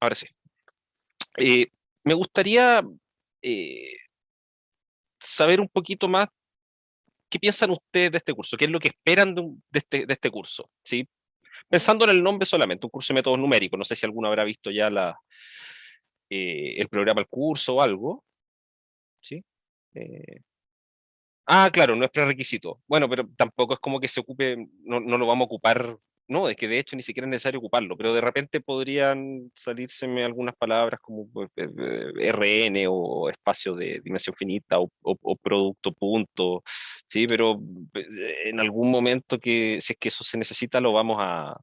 Ahora sí. Eh, Me gustaría eh, saber un poquito más qué piensan ustedes de este curso, qué es lo que esperan de este curso, ¿sí? Pensando en el nombre solamente, un curso de métodos numéricos, no sé si alguno habrá visto ya el programa, el curso o algo, ¿sí? Eh, claro, no es prerequisito. Bueno, pero tampoco es como que se ocupe, no lo vamos a ocupar, no, es que de hecho ni siquiera es necesario ocuparlo, pero de repente podrían salírseme algunas palabras como RN o espacio de dimensión finita o producto punto, sí, pero en algún momento que si es que eso se necesita lo vamos a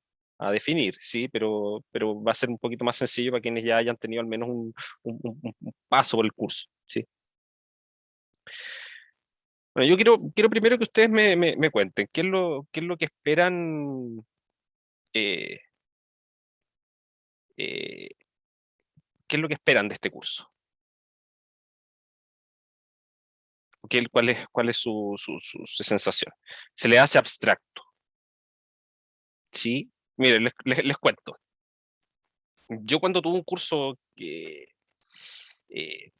definir, sí, pero va a ser un poquito más sencillo para quienes ya hayan tenido al menos un paso por el curso, sí. Bueno, yo quiero primero que ustedes me cuenten qué es lo que esperan, eh, eh, qué es lo que esperan de este curso. ¿Cuál es su sensación? Se le hace abstracto, ¿sí? Miren, les cuento. Yo cuando tuve eh,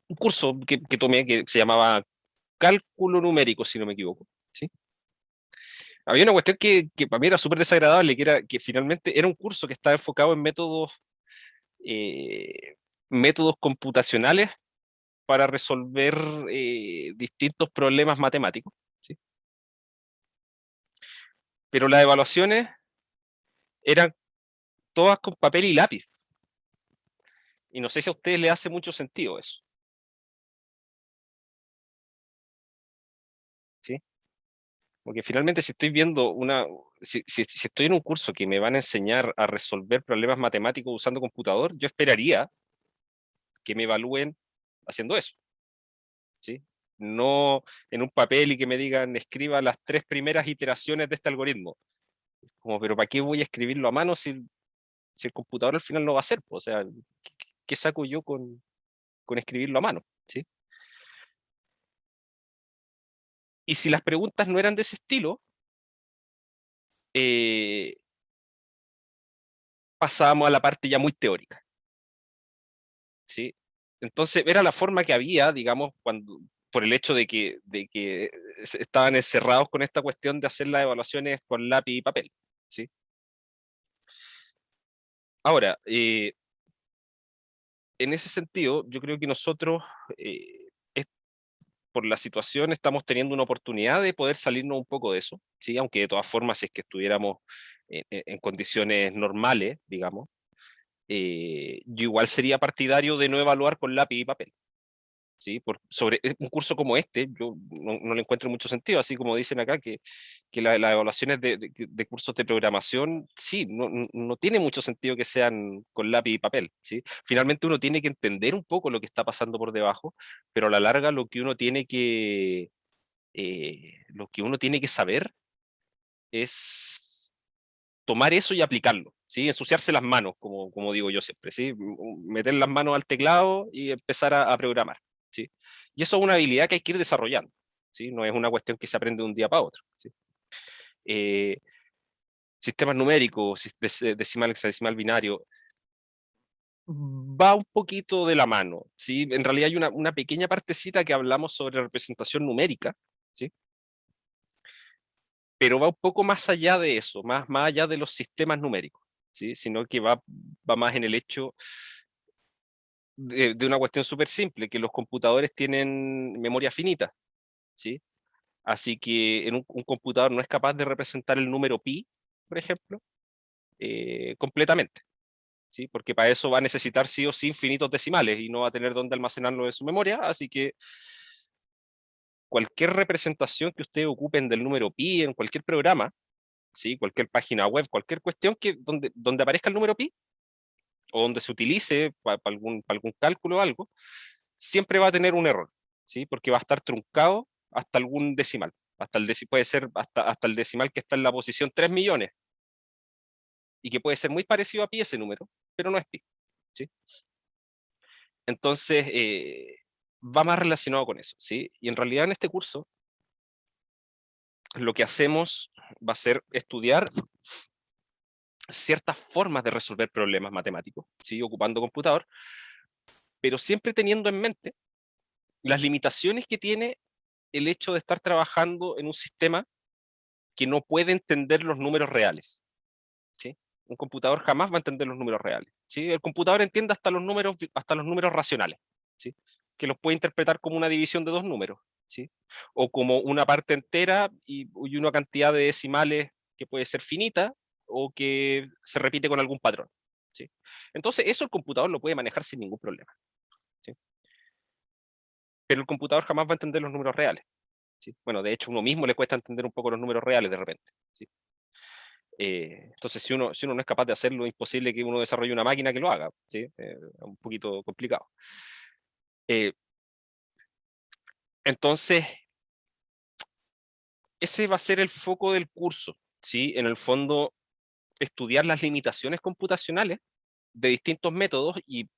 un curso que tomé que se llamaba cálculo numérico, si no me equivoco, ¿sí? Había una cuestión que para mí era súper desagradable, que era que finalmente era un curso que estaba enfocado en eh, métodos computacionales para resolver distintos problemas matemáticos, ¿sí? Pero las evaluaciones eran todas con papel y lápiz. Y no sé si a ustedes les hace mucho sentido eso, ¿sí? Porque finalmente si estoy en un curso que me van a enseñar a resolver problemas matemáticos usando computador, yo esperaría que me evalúen haciendo eso, ¿sí? No en un papel y que me digan, escriba las 3 primeras iteraciones de este algoritmo. Como, pero ¿para qué voy a escribirlo a mano si el computador al final lo va a hacer? O sea, ¿qué saco yo con escribirlo a mano? ¿Sí? Y si las preguntas no eran de ese estilo, eh, pasábamos a la parte ya muy teórica. ¿Sí? Entonces, era la forma que había, digamos, por el hecho de que estaban encerrados con esta cuestión de hacer las evaluaciones con lápiz y papel. ¿Sí? Ahora, en ese sentido, yo creo que nosotros, por la situación, estamos teniendo una oportunidad de poder salirnos un poco de eso, ¿sí? Aunque de todas formas, si es que estuviéramos en condiciones normales, digamos, yo igual sería partidario de no evaluar con lápiz y papel. ¿Sí? Sobre un curso como este, yo no le encuentro mucho sentido, así como dicen acá, que las evaluaciones de cursos de programación, sí, no tiene mucho sentido que sean con lápiz y papel, ¿sí? Finalmente uno tiene que entender un poco lo que está pasando por debajo, pero a la larga lo que uno tiene que saber es tomar eso y aplicarlo, ¿sí? Ensuciarse las manos, como digo yo siempre, ¿sí? Meter las manos al teclado y empezar a programar, ¿sí? Y eso es una habilidad que hay que ir desarrollando, ¿sí? No es una cuestión que se aprende de un día para otro, ¿sí? Eh, Sistemas numéricos, decimal, hexadecimal, binario, va un poquito de la mano, ¿sí? En realidad hay una pequeña partecita que hablamos sobre representación numérica, ¿sí? Pero va un poco más allá de eso, más allá de los sistemas numéricos, ¿sí? Sino que va más en el hecho de una cuestión súper simple, que los computadores tienen memoria finita, ¿sí? Así que un computador no es capaz de representar el número pi, por ejemplo, completamente, ¿sí? Porque para eso va a necesitar sí o sí infinitos decimales y no va a tener dónde almacenarlo en su memoria, así que cualquier representación que ustedes ocupen del número pi en cualquier programa, ¿sí? Cualquier página web, cualquier cuestión donde aparezca el número pi o donde se utilice para algún cálculo o algo, siempre va a tener un error, ¿sí? Porque va a estar truncado hasta algún decimal. Puede ser hasta el decimal que está en la posición 3 millones y que puede ser muy parecido a pi ese número, pero no es pi, ¿sí? Entonces, va más relacionado con eso, ¿sí? Y en realidad en este curso lo que hacemos va a ser estudiar ciertas formas de resolver problemas matemáticos, ¿sí? Ocupando computador, pero siempre teniendo en mente las limitaciones que tiene el hecho de estar trabajando en un sistema que no puede entender los números reales, ¿sí? Un computador jamás va a entender los números reales, ¿sí? El computador entiende hasta los números racionales, ¿sí? Que los puede interpretar como una división de dos números, ¿sí? O como una parte entera y una cantidad de decimales que puede ser finita o que se repite con algún patrón, ¿sí? Entonces eso el computador lo puede manejar sin ningún problema, ¿sí? Pero el computador jamás va a entender los números reales, ¿sí? Bueno, de hecho, a uno mismo le cuesta entender un poco los números reales de repente, ¿sí? Entonces, si uno no es capaz de hacerlo, es imposible que uno desarrolle una máquina que lo haga, ¿sí? Un poquito complicado. Eh, entonces, ese va a ser el foco del curso, ¿sí? En el fondo, estudiar las limitaciones computacionales de distintos métodos y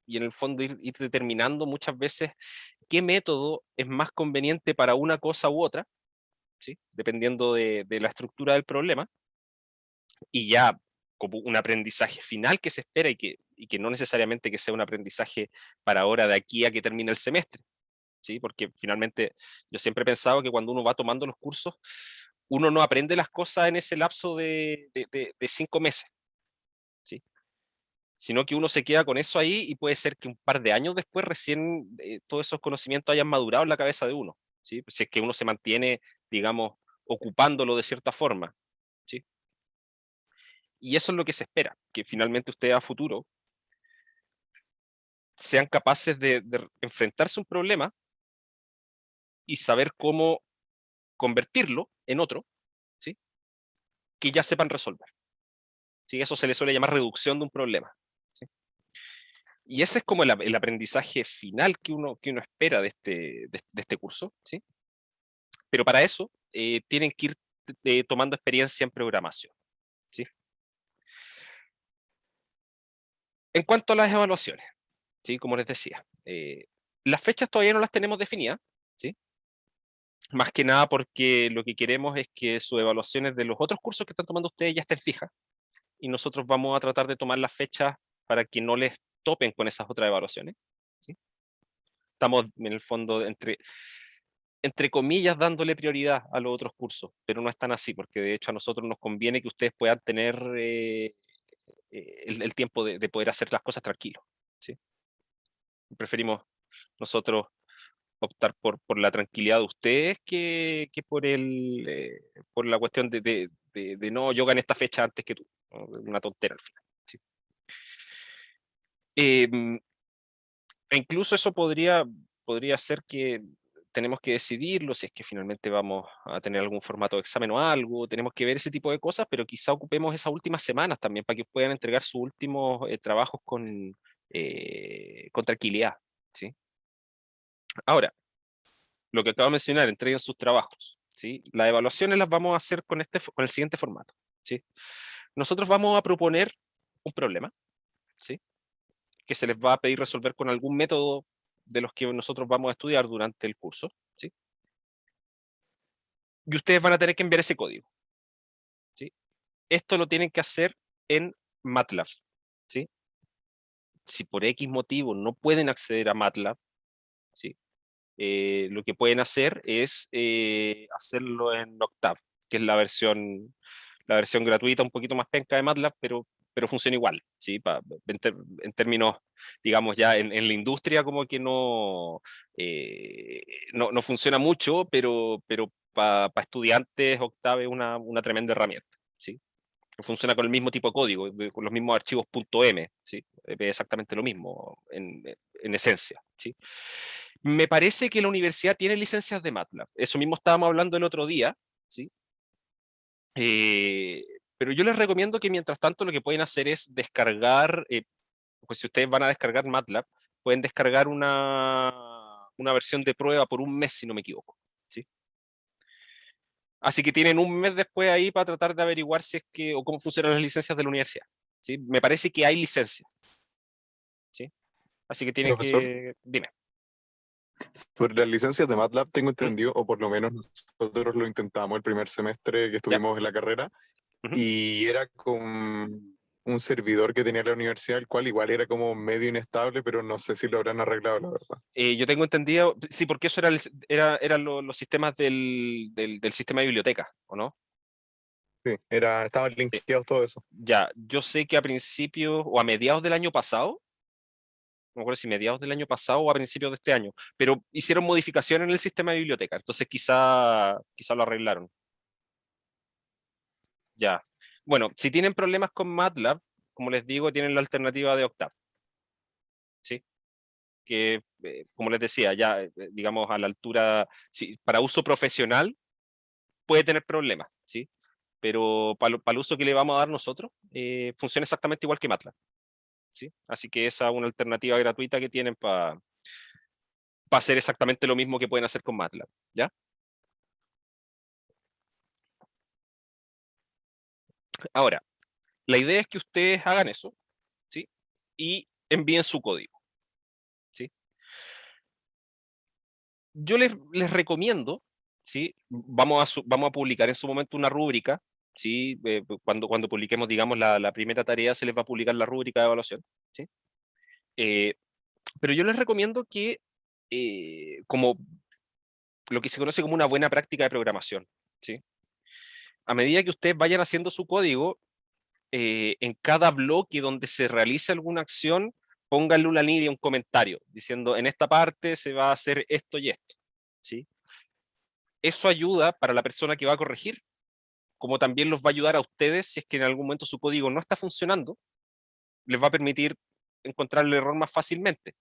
en el fondo ir determinando muchas veces qué método es más conveniente para una cosa u otra, ¿sí? Dependiendo de la estructura del problema, y ya como un aprendizaje final que se espera y que no necesariamente que sea un aprendizaje para ahora de aquí a que termine el semestre, ¿sí? Porque finalmente yo siempre he pensado que cuando uno va tomando los cursos, uno no aprende las cosas en ese lapso de 5 meses, ¿sí? Sino que uno se queda con eso ahí y puede ser que un par de años después recién todos esos conocimientos hayan madurado en la cabeza de uno, ¿sí? Si es que uno se mantiene, digamos, ocupándolo de cierta forma, ¿sí? Y eso es lo que se espera, que finalmente ustedes a futuro sean capaces de enfrentarse a un problema y saber cómo convertirlo en otro, ¿sí? Que ya sepan resolver, ¿sí? Eso se le suele llamar reducción de un problema, ¿sí? Y ese es como el aprendizaje final que uno espera de este curso, ¿sí? Pero para eso tienen que ir tomando experiencia en programación, ¿sí? En cuanto a las evaluaciones, ¿sí? Como les decía, las fechas todavía no las tenemos definidas, ¿sí? Más que nada porque lo que queremos es que sus evaluaciones de los otros cursos que están tomando ustedes ya estén fijas y nosotros vamos a tratar de tomar las fechas para que no les topen con esas otras evaluaciones, ¿sí? Estamos en el fondo entre comillas dándole prioridad a los otros cursos, pero no es tan así porque de hecho a nosotros nos conviene que ustedes puedan tener el tiempo de poder hacer las cosas tranquilos, ¿sí? Preferimos nosotros optar por la tranquilidad de ustedes que por la cuestión de no, yo gané esta fecha antes que tú. ¿No? Una tontera al final. ¿Sí? Eh, e incluso eso podría ser que tenemos que decidirlo, si es que finalmente vamos a tener algún formato de examen o algo, tenemos que ver ese tipo de cosas, pero quizá ocupemos esas últimas semanas también para que puedan entregar sus últimos trabajos con tranquilidad. ¿Sí? Ahora, lo que acabo de mencionar, entreguen sus trabajos, ¿sí? Las evaluaciones las vamos a hacer con el siguiente formato, ¿sí? Nosotros vamos a proponer un problema, ¿sí? Que se les va a pedir resolver con algún método de los que nosotros vamos a estudiar durante el curso, ¿sí? Y ustedes van a tener que enviar ese código, ¿sí? Esto lo tienen que hacer en MATLAB, ¿sí? Si por X motivo no pueden acceder a MATLAB, ¿sí? Lo que pueden hacer es hacerlo en Octave, que es la versión gratuita, un poquito más penca de MATLAB, pero funciona igual, ¿sí? En términos, digamos, ya en la industria como que no funciona mucho, pero para estudiantes Octave es una tremenda herramienta, ¿sí? Funciona con el mismo tipo de código, con los mismos archivos .m, ¿sí? Es exactamente lo mismo en esencia, ¿sí? Me parece que la universidad tiene licencias de MATLAB. Eso mismo estábamos hablando el otro día, ¿sí? Eh, pero yo les recomiendo que mientras tanto lo que pueden hacer es descargar, pues si ustedes van a descargar MATLAB, pueden descargar una versión de prueba por un mes, si no me equivoco, ¿sí? Así que tienen un mes después ahí para tratar de averiguar si es que, o cómo funcionan las licencias de la universidad, ¿sí? Me parece que hay licencia, ¿sí? Así que tienen Profesor, que, dime. sobre las licencias de MATLAB tengo ¿Mm? entendido, o por lo menos nosotros lo intentamos el primer semestre que ¿Ya? estuvimos en la carrera, Ujú. y era con un servidor que tenía la universidad, el cual igual era como medio inestable, pero no sé si lo habrán arreglado, la verdad. Yo tengo entendido, sí, porque eso eran los sistemas del sistema de biblioteca, ¿o no? Sí, estaban Sí. linkeados todo eso. Ya, yo sé que a principios o a mediados del año pasado, no me acuerdo si mediados del año pasado o a principios de este año, pero hicieron modificaciones en el sistema de biblioteca, entonces quizá lo arreglaron. Ya. Bueno, si tienen problemas con MATLAB, como les digo, tienen la alternativa de Octave, ¿sí? Que, como les decía, ya, digamos, a la altura, sí, para uso profesional puede tener problemas, ¿sí? Pero para el uso que le vamos a dar nosotros, funciona exactamente igual que MATLAB, ¿sí? Así que esa es una alternativa gratuita que tienen para hacer exactamente lo mismo que pueden hacer con MATLAB, ¿ya? Ahora, la idea es que ustedes hagan eso, ¿sí? Y envíen su código, ¿sí? Yo les recomiendo, ¿sí? Vamos a publicar en su momento una rúbrica, ¿sí? Cuando publiquemos, digamos, la primera tarea, se les va a publicar la rúbrica de evaluación, ¿sí? Eh, pero yo les recomiendo que, como lo que se conoce como una buena práctica de programación, ¿sí? A medida que ustedes vayan haciendo su código, en cada bloque donde se realice alguna acción, pónganle una línea, un comentario, diciendo, en esta parte se va a hacer esto y esto, ¿sí? Eso ayuda para la persona que va a corregir, como también los va a ayudar a ustedes si es que en algún momento su código no está funcionando, les va a permitir encontrar el error más fácilmente,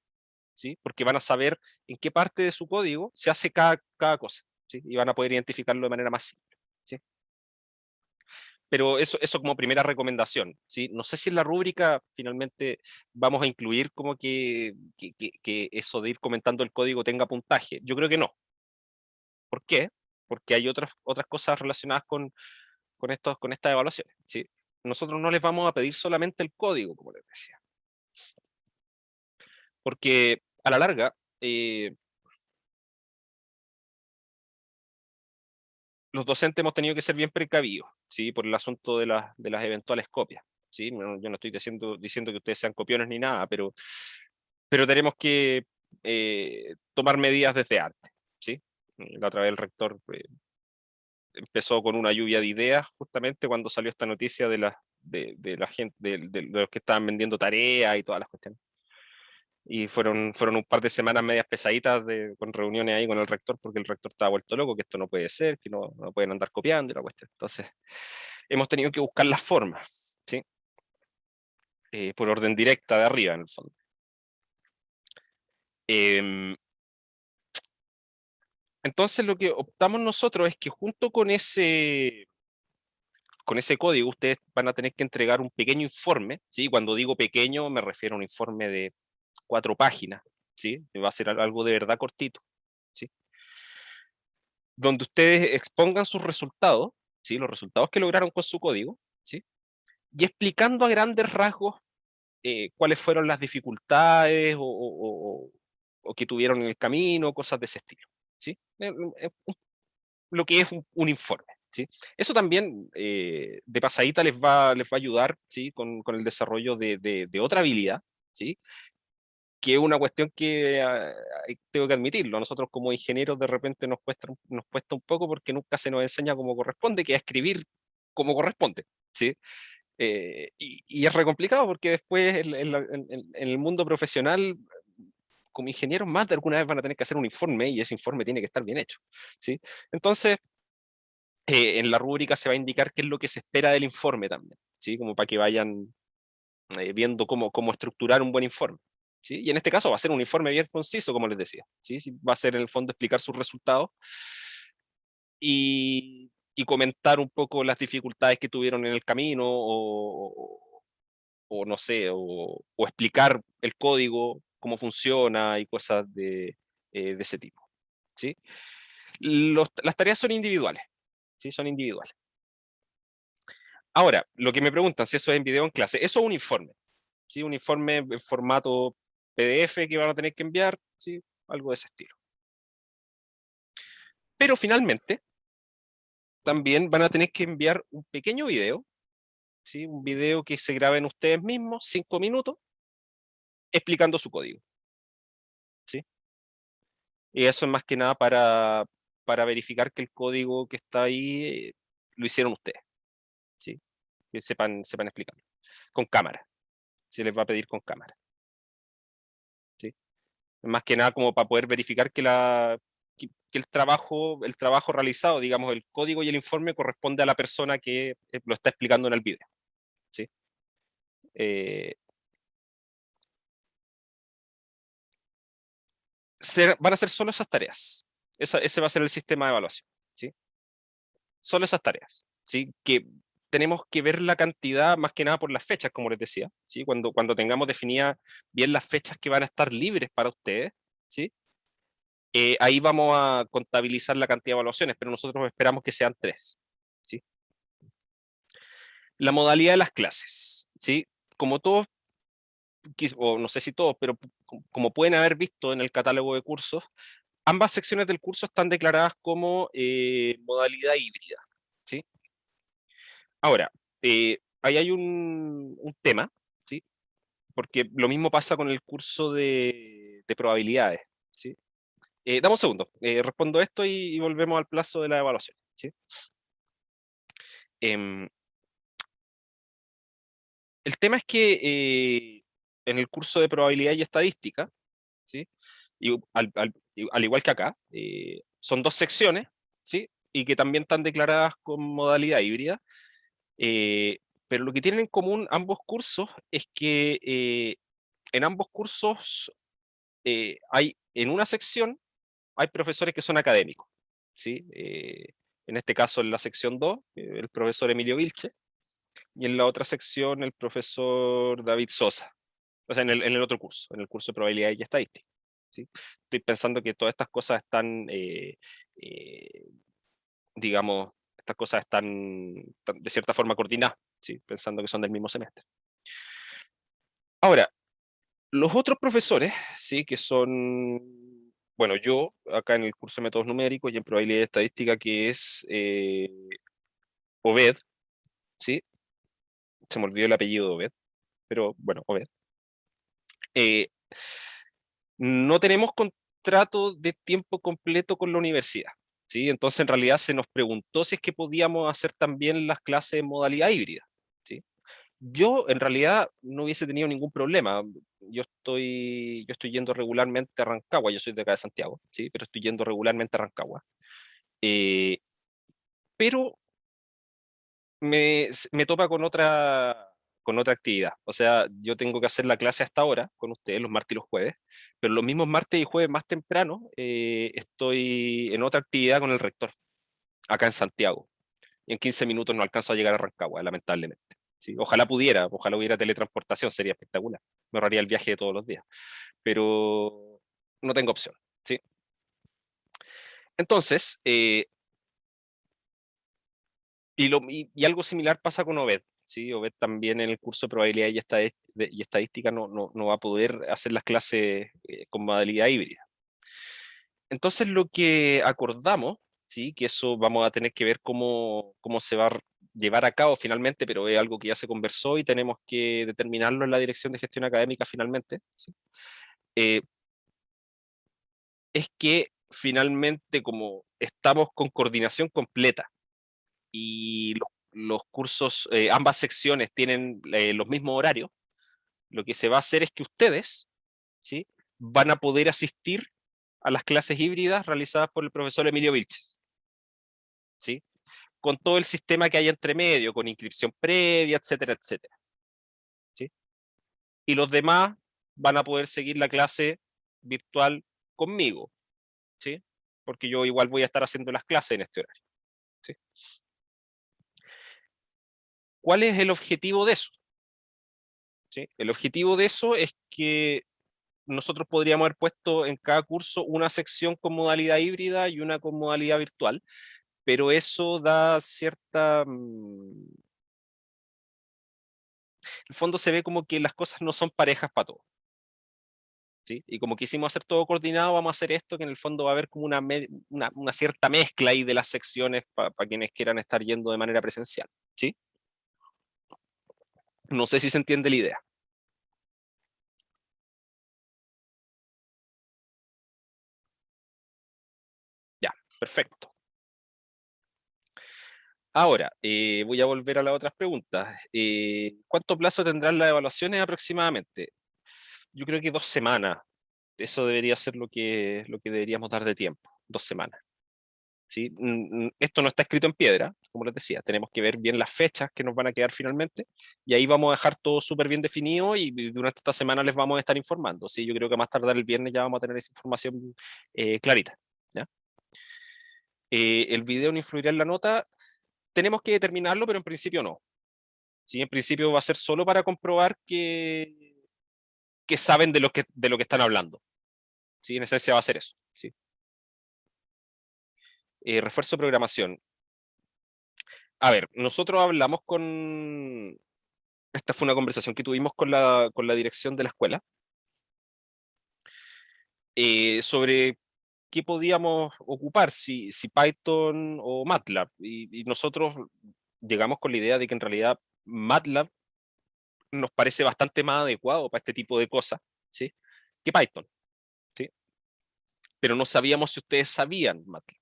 ¿sí? Porque van a saber en qué parte de su código se hace cada cosa, ¿sí? Y van a poder identificarlo de manera más simple, ¿sí? Pero eso como primera recomendación, ¿sí? No sé si en la rúbrica finalmente vamos a incluir como que eso de ir comentando el código tenga puntaje. Yo creo que no. ¿Por qué? Porque hay otras cosas relacionadas con estas evaluaciones, ¿sí? Nosotros no les vamos a pedir solamente el código, como les decía, porque a la larga, los docentes hemos tenido que ser bien precavidos, ¿sí? Por el asunto de las eventuales copias, ¿sí? Yo no estoy diciendo que ustedes sean copiones ni nada, pero tenemos que tomar medidas desde antes, ¿sí? La otra vez el rector empezó con una lluvia de ideas justamente cuando salió esta noticia de la gente, de los que estaban vendiendo tareas y todas las cuestiones. Y fueron un par de semanas medias pesaditas con reuniones ahí con el rector, porque el rector estaba vuelto loco, que esto no puede ser, que no pueden andar copiando y la cuestión. Entonces, hemos tenido que buscar las formas, ¿sí? Por orden directa de arriba, en el fondo. Entonces, lo que optamos nosotros es que junto con ese código, ustedes van a tener que entregar un pequeño informe, ¿sí? Cuando digo pequeño, me refiero a un informe de 4 páginas, ¿sí? Va a ser algo de verdad cortito, ¿sí? Donde ustedes expongan sus resultados, ¿sí? Los resultados que lograron con su código, ¿sí? Y explicando a grandes rasgos cuáles fueron las dificultades o que tuvieron en el camino, cosas de ese estilo, ¿sí? Lo que es un informe, ¿sí? Eso también, de pasadita, les va a ayudar, ¿sí? Con el desarrollo de otra habilidad, ¿sí? Que es una cuestión que tengo que admitirlo. A nosotros como ingenieros de repente nos cuesta un poco porque nunca se nos enseña como corresponde, que es escribir como corresponde, ¿sí? Y es re complicado porque después en el mundo profesional, como ingenieros, más de alguna vez van a tener que hacer un informe y ese informe tiene que estar bien hecho, ¿sí? Entonces, en la rúbrica se va a indicar qué es lo que se espera del informe también, ¿sí? Como para que vayan viendo cómo estructurar un buen informe, ¿sí? Y en este caso va a ser un informe bien conciso, como les decía, ¿sí? Sí, va a ser en el fondo explicar sus resultados y comentar un poco las dificultades que tuvieron en el camino o no sé, o explicar el código, cómo funciona y cosas de ese tipo, ¿sí? Las tareas son individuales, ¿sí? Son individuales. Ahora, lo que me preguntan si eso es en video o en clase, eso es un informe, ¿sí? Un informe en formato PDF que van a tener que enviar, ¿sí? Algo de ese estilo. Pero finalmente, también van a tener que enviar un pequeño video, ¿sí? Un video que se graben ustedes mismos, 5 minutos, explicando su código, ¿sí? Y eso es más que nada para verificar que el código que está ahí lo hicieron ustedes, ¿sí? Que sepan explicarlo. Con cámara, se les va a pedir con cámara, ¿sí? Más que nada como para poder verificar que el trabajo realizado, digamos, el código y el informe corresponde a la persona que lo está explicando en el video, ¿sí? Eh, van a ser solo esas tareas. Ese va a ser el sistema de evaluación, ¿sí? Solo esas tareas, ¿sí? Que tenemos que ver la cantidad más que nada por las fechas, como les decía, ¿sí? Cuando tengamos definidas bien las fechas que van a estar libres para ustedes, ¿sí? Ahí vamos a contabilizar la cantidad de evaluaciones, pero nosotros esperamos que sean 3, ¿sí? La modalidad de las clases, ¿sí? Como todos, o no sé si todos, pero como pueden haber visto en el catálogo de cursos, ambas secciones del curso están declaradas como modalidad híbrida, ¿sí? Ahora, ahí hay un tema, ¿sí? Porque lo mismo pasa con el curso de probabilidades, ¿sí? Dame un segundo, respondo esto y volvemos al plazo de la evaluación, ¿sí? Em, el tema es que en el curso de probabilidad y estadística, ¿sí? Y al igual que acá, son 2 secciones, ¿sí? Y que también están declaradas con modalidad híbrida. Pero lo que tienen en común ambos cursos es que en ambos cursos en una sección hay profesores que son académicos, ¿sí? En este caso en la sección 2 el profesor Emilio Vilche, y en la otra sección el profesor David Sosa, o sea, en el otro curso, en el curso de probabilidad y estadística, ¿sí? Estoy pensando que todas estas cosas están, eh, digamos, estas cosas están de cierta forma coordinadas, ¿sí? Pensando que son del mismo semestre. Ahora, los otros profesores, ¿sí? Que son, bueno, yo acá en el curso de métodos numéricos y en probabilidad y estadística, que es Obed, ¿sí? Se me olvidó el apellido de Obed, pero bueno, Obed. Eh, no tenemos contrato de tiempo completo con la universidad, ¿sí? Entonces, en realidad se nos preguntó si es que podíamos hacer también las clases en modalidad híbrida, ¿sí? Yo, en realidad, no hubiese tenido ningún problema. Yo estoy yendo regularmente a Rancagua, yo soy de acá de Santiago, ¿sí? Pero estoy yendo regularmente a Rancagua. Eh, pero me topa con otra actividad. O sea, yo tengo que hacer la clase hasta ahora con ustedes, los martes y los jueves, pero los mismos martes y jueves más temprano estoy en otra actividad con el rector, acá en Santiago. Y en 15 minutos no alcanzo a llegar a Rancagua, lamentablemente. Sí, ojalá hubiera teletransportación, sería espectacular. Me ahorraría el viaje de todos los días, pero no tengo opción. ¿Sí? Entonces, y algo similar pasa con Obed. ¿Sí? Obed también en el curso de probabilidad y estadística no va a poder hacer las clases con modalidad híbrida. Entonces, lo que acordamos, ¿sí? Que eso vamos a tener que ver cómo se va a llevar a cabo finalmente, pero es algo que ya se conversó y tenemos que determinarlo en la Dirección de Gestión Académica finalmente, ¿sí? Eh, es que finalmente, como estamos con coordinación completa y los cursos, ambas secciones tienen los mismos horarios, lo que se va a hacer es que ustedes, ¿sí? Van a poder asistir a las clases híbridas realizadas por el profesor Emilio Vilches, ¿sí? Con todo el sistema que hay entre medio, con inscripción previa, etcétera, etcétera, ¿sí? Y los demás van a poder seguir la clase virtual conmigo, ¿sí? Porque yo igual voy a estar haciendo las clases en este horario, ¿sí? ¿Cuál es el objetivo de eso? ¿Sí? El objetivo de eso es que nosotros podríamos haber puesto en cada curso una sección con modalidad híbrida y una con modalidad virtual, pero eso da cierta... el fondo se ve como que las cosas no son parejas para todos. ¿Sí? Y como quisimos hacer todo coordinado, vamos a hacer esto, que en el fondo va a haber como una cierta mezcla ahí de las secciones para quienes quieran estar yendo de manera presencial. ¿Sí? No sé si se entiende la idea. Ya, perfecto. Ahora, voy a volver a las otras preguntas. ¿Cuánto plazo tendrán las evaluaciones aproximadamente? Yo creo que 2 semanas. Eso debería ser lo que deberíamos dar de tiempo, 2 semanas. ¿Sí? Esto no está escrito en piedra, como les decía, tenemos que ver bien las fechas que nos van a quedar finalmente, y ahí vamos a dejar todo súper bien definido y durante esta semana les vamos a estar informando. ¿Sí? Yo creo que más tardar el viernes ya vamos a tener esa información clarita. ¿Ya? El video no influirá en la nota, tenemos que determinarlo, pero en principio no. ¿Sí? En principio va a ser solo para comprobar que saben de lo que están hablando. ¿Sí? En esencia va a ser eso. ¿Sí? Refuerzo de programación. A ver, nosotros hablamos con... Esta fue una conversación que tuvimos con la dirección de la escuela sobre qué podíamos ocupar, si Python o MATLAB. Y nosotros llegamos con la idea de que en realidad MATLAB nos parece bastante más adecuado para este tipo de cosas, ¿sí? Que Python, ¿sí? Pero no sabíamos si ustedes sabían MATLAB.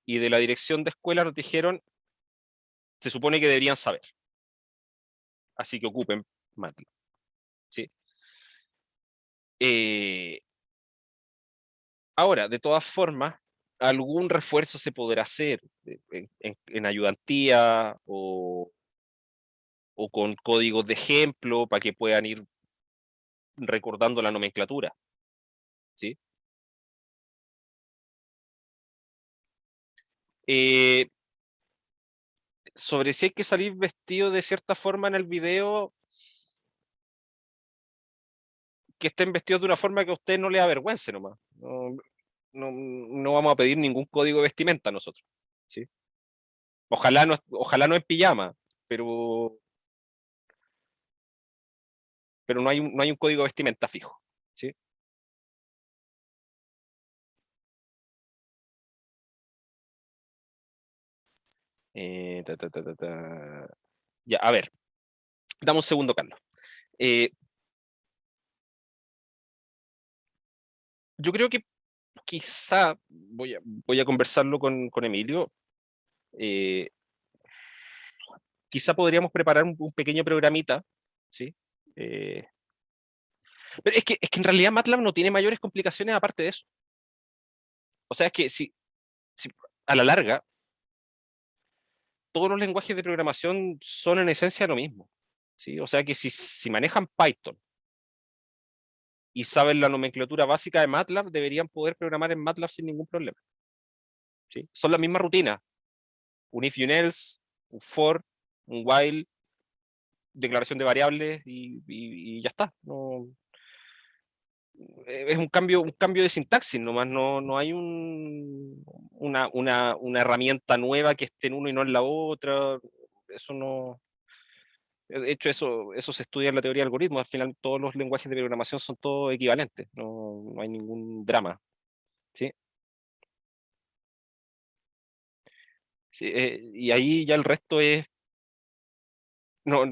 Y de la dirección de escuela nos dijeron, se supone que deberían saber, así que ocupen MATLAB, ¿sí? Eh, Ahora, de todas formas, algún refuerzo se podrá hacer en ayudantía o con códigos de ejemplo para que puedan ir recordando la nomenclatura, ¿sí? Eh, Sobre si hay que salir vestido de cierta forma en el video, que estén vestidos de una forma que a usted no le avergüence nomás. No vamos a pedir ningún código de vestimenta nosotros, ¿sí? Ojalá no en pijama, pero, pero no hay un código de vestimenta fijo, ¿sí? Ya, a ver, dame un segundo, Carlos. Eh, yo creo que quizá voy a conversarlo con Emilio. eh, Quizá podríamos preparar un pequeño programita, ¿sí? Eh, pero es que en realidad MATLAB no tiene mayores complicaciones aparte de eso. O sea, es que si a la larga, todos los lenguajes de programación son en esencia lo mismo, ¿sí? O sea que si manejan Python y saben la nomenclatura básica de MATLAB, deberían poder programar en MATLAB sin ningún problema, ¿sí? Son las mismas rutinas, un if y un else, un for, un while, declaración de variables y ya está. No, es un cambio de sintaxis nomás, no hay una herramienta nueva que esté en uno y no en la otra. Eso no. De hecho, eso se estudia en la teoría de algoritmos. Al final, todos los lenguajes de programación son todos equivalentes. No hay ningún drama. ¿Sí? Sí, y ahí ya el resto es. No,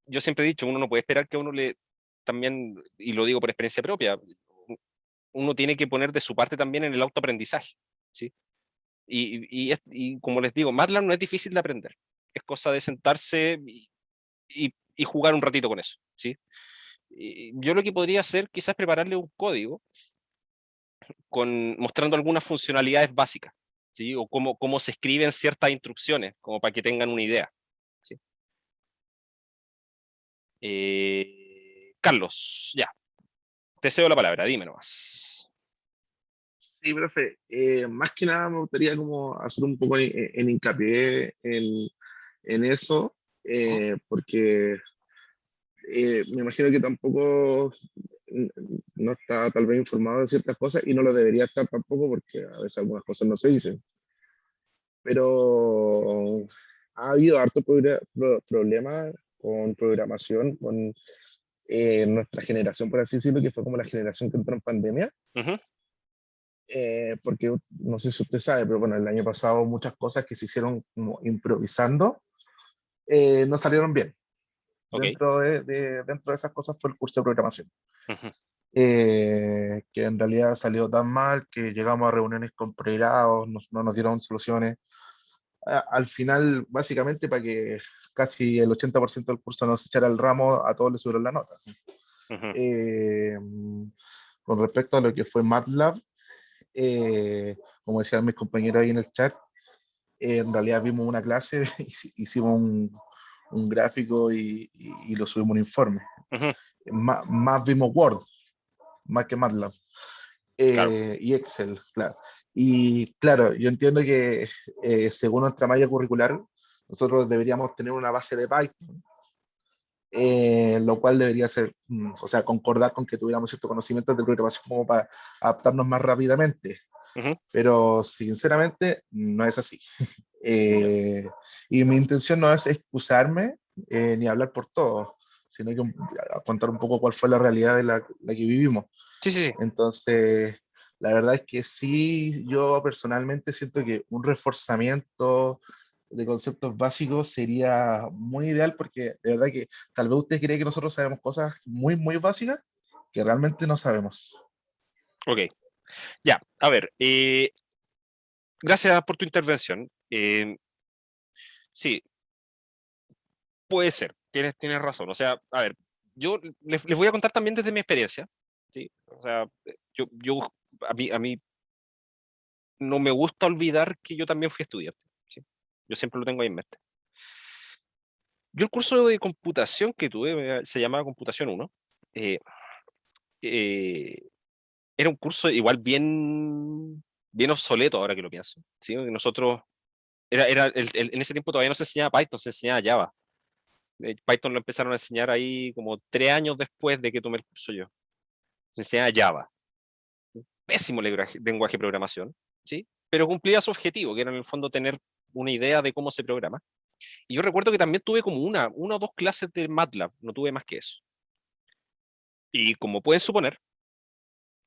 yo siempre he dicho, uno no puede esperar que a uno le. También, y lo digo por experiencia propia, uno tiene que poner de su parte también en el autoaprendizaje. ¿Sí? Y como les digo, MATLAB no es difícil de aprender. Es cosa de sentarse y jugar un ratito con eso. ¿Sí? Y yo lo que podría hacer quizás prepararle un código mostrando algunas funcionalidades básicas, ¿sí? O cómo se escriben ciertas instrucciones, como para que tengan una idea. ¿Sí? Carlos, ya, te cedo la palabra, dime nomás. Sí, profe, más que nada me gustaría como hacer un poco en hincapié en eso, ¿Mm? porque me imagino que tampoco no está tal vez informado de ciertas cosas y no lo debería estar tampoco porque a veces algunas cosas no se dicen. Pero ha habido harto problemas con programación, con nuestra generación, por así decirlo, que fue como la generación que entró en pandemia. Ujú. Porque no sé si usted sabe, pero bueno, el año pasado muchas cosas que se hicieron como improvisando no salieron bien. Ok. dentro de esas cosas fue el curso de programación. Ujú. Que en realidad salió tan mal que llegamos a reuniones con pregrados, no nos dieron soluciones. Al final, básicamente, para que casi el 80% del curso nos echara el ramo, a todos les subieron la nota. Ujú. Eh, con respecto a lo que fue MATLAB, como decían mis compañeros ahí en el chat, en realidad vimos una clase, hicimos un gráfico y lo subimos un informe. Ujú. Más vimos Word, más que MATLAB. Claro. Y Excel, claro. Y claro, yo entiendo que según nuestra malla curricular, nosotros deberíamos tener una base de Python, lo cual debería ser, o sea, concordar con que tuviéramos ciertos conocimientos de programación como para adaptarnos más rápidamente. Ujú. Pero sinceramente no es así. Ya. Y mi intención no es excusarme ni hablar por todo, sino que contar un poco cuál fue la realidad de la que vivimos. Sí, sí, sí. Entonces, la verdad es que sí, yo personalmente siento que un reforzamiento de conceptos básicos sería muy ideal porque de verdad que tal vez usted cree que nosotros sabemos cosas muy, muy básicas que realmente no sabemos. Ok. Ya, a ver, gracias por tu intervención. Sí, puede ser, tienes razón. O sea, a ver, yo les voy a contar también desde mi experiencia. ¿Sí? O sea, a mí no me gusta olvidar que yo también fui estudiante. ¿Sí? Yo siempre lo tengo ahí en mente. Yo el curso de computación que tuve se llamaba Computación 1. eh, eh, Era un curso igual bien obsoleto ahora que lo pienso. ¿Sí? Nosotros, en ese tiempo todavía no se enseñaba Python, se enseñaba Java. Python lo empezaron a enseñar ahí como 3 años después de que tomé el curso yo. Se enseñaba Java. Pésimo lenguaje de programación, ¿sí? Pero cumplía su objetivo, que era en el fondo tener una idea de cómo se programa. Y yo recuerdo que también tuve como una o dos clases de MATLAB, no tuve más que eso. Y como pueden suponer,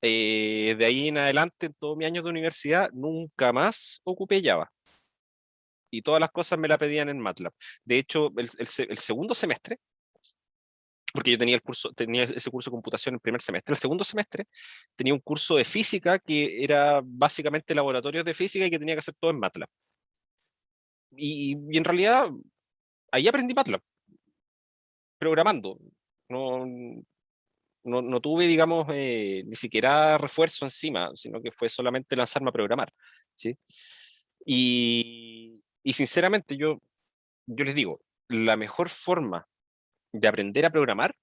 de ahí en adelante, en todos mis años de universidad, nunca más ocupé Java. Y todas las cosas me la pedían en MATLAB. De hecho, el segundo semestre, porque yo tenía ese curso de computación en primer semestre. El segundo semestre tenía un curso de física que era básicamente laboratorios de física y que tenía que hacer todo en MATLAB. Y en realidad ahí aprendí MATLAB, programando. No, no tuve, digamos, ni siquiera refuerzo encima, sino que fue solamente lanzarme a programar. ¿Sí? Y sinceramente yo les digo, la mejor forma de aprender a programar